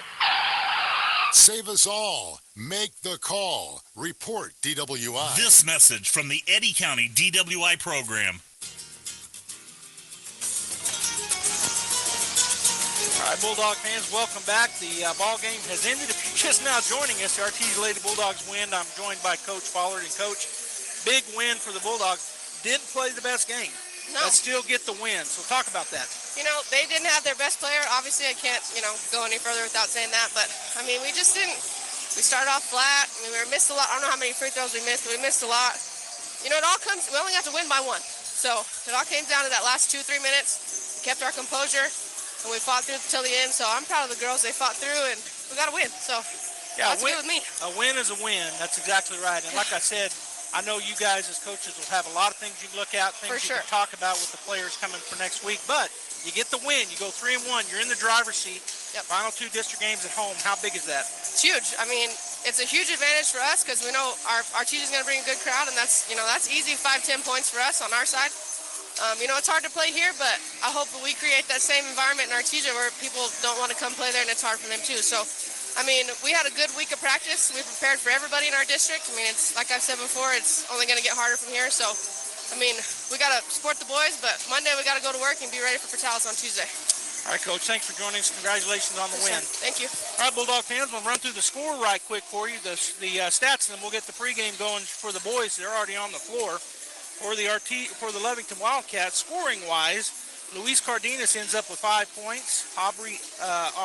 X: Save us all. Make the call. Report DWI.
E: This message from the Eddy County DWI program.
F: All right, Bulldog fans, welcome back. The ball game has ended. If you're just now joining us, the Artesia Lady Bulldogs win. I'm joined by Coach Pollard. And Coach, big win for the Bulldogs. Didn't play the best game.
Y: No.
F: But still get the win. So talk about that.
Y: You know, they didn't have their best player. Obviously, I can't, go any further without saying that. But, we just didn't. We started off flat. We missed a lot. I don't know how many free throws we missed, but we missed a lot. It all comes, we only have to win by one. So it all came down to that last 2-3 minutes. We kept our composure, and we fought through till the end. So I'm proud of the girls. They fought through, and we got a win. So that's good with me.
F: A win is a win. That's exactly right. And like I said, I know you guys as coaches will have a lot of things you can look at, things you can talk about with the players coming for next week. But you get the win. You go 3-1. You're in the driver's seat.
Y: Yep.
F: Final 2 district games at home. How big is that?
Y: It's huge. It's a huge advantage for us because we know our teacher's going to bring a good crowd, and that's easy 5-10 points for us on our side. It's hard to play here, but I hope that we create that same environment in Artesia where people don't want to come play there, and it's hard for them too. So, we had a good week of practice. We prepared for everybody in our district. It's like I've said before, it's only going to get harder from here. So, we got to support the boys, but Monday we got to go to work and be ready for Portales on Tuesday.
F: All right, Coach, thanks for joining us. Congratulations on the win.
Y: Thank you.
F: All right, Bulldog fans, we'll run through the score right quick for you, the stats, and then we'll get the pregame going for the boys. They're already on the floor. For the Lovington Wildcats, scoring-wise, Luis Cardenas ends up with 5 points. Aubrey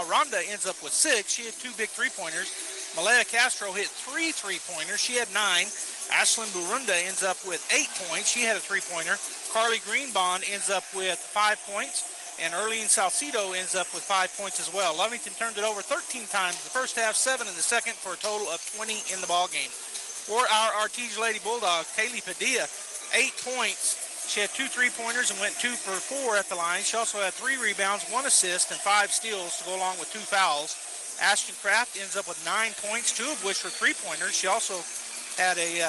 F: Aranda ends up with 6. She had 2 big three-pointers. Malaya Castro hit 3 three-pointers. She had 9. Ashlyn Burunda ends up with 8 points. She had a three-pointer. Carly Greenbond ends up with 5 points. And Erlene Salcido ends up with 5 points as well. Lovington turned it over 13 times in the first half, 7 in the second, for a total of 20 in the ballgame. For our Artesia Lady Bulldogs, Kaylee Padilla, 8 points. She had 2 three-pointers and went 2 for 4 at the line. She also had 3 rebounds, 1 assist, and 5 steals to go along with 2 fouls. Ashton Kraft ends up with 9 points, 2 of which were three-pointers. She also had a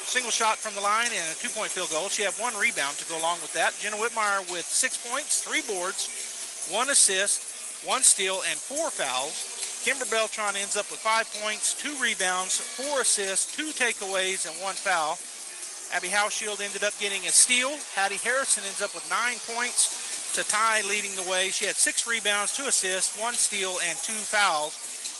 F: single shot from the line and a 2-point field goal. She had 1 rebound to go along with that. Jenna Whitmire with 6 points, 3 boards, 1 assist, 1 steal, and 4 fouls. Kimber Beltran ends up with 5 points, 2 rebounds, 4 assists, 2 takeaways, and 1 foul. Abby Hauschild ended up getting a steal. Hattie Harrison ends up with 9 points to tie, leading the way. She had 6 rebounds, 2 assists, 1 steal, and 2 fouls.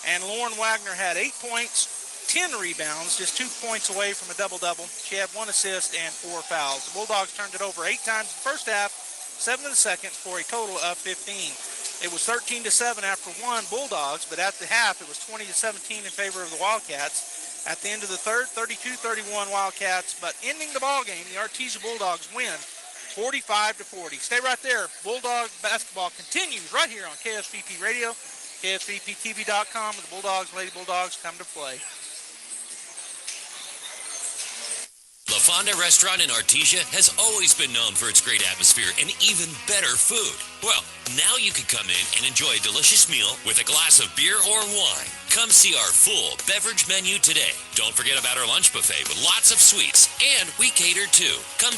F: And Lauren Wagner had 8 points, 10 rebounds, just 2 points away from a double-double. She had 1 assist and 4 fouls. The Bulldogs turned it over 8 times in the first half, 7 in the second, for a total of 15. It was 13-7 after 1 Bulldogs, but at the half it was 20-17 in favor of the Wildcats. At the end of the third, 32-31 Wildcats, but ending the ball game, the Artesia Bulldogs win 45-40. Stay right there. Bulldog basketball continues right here on KSVP Radio, KSVPTV.com, where the Bulldogs, Lady Bulldogs come to play.
A: La Fonda Restaurant in Artesia has always been known for its great atmosphere and even better food. Well, now you can come in and enjoy a delicious meal with a glass of beer or wine. Come see our full beverage menu today. Don't forget about our lunch buffet with lots of sweets, and we cater too. Come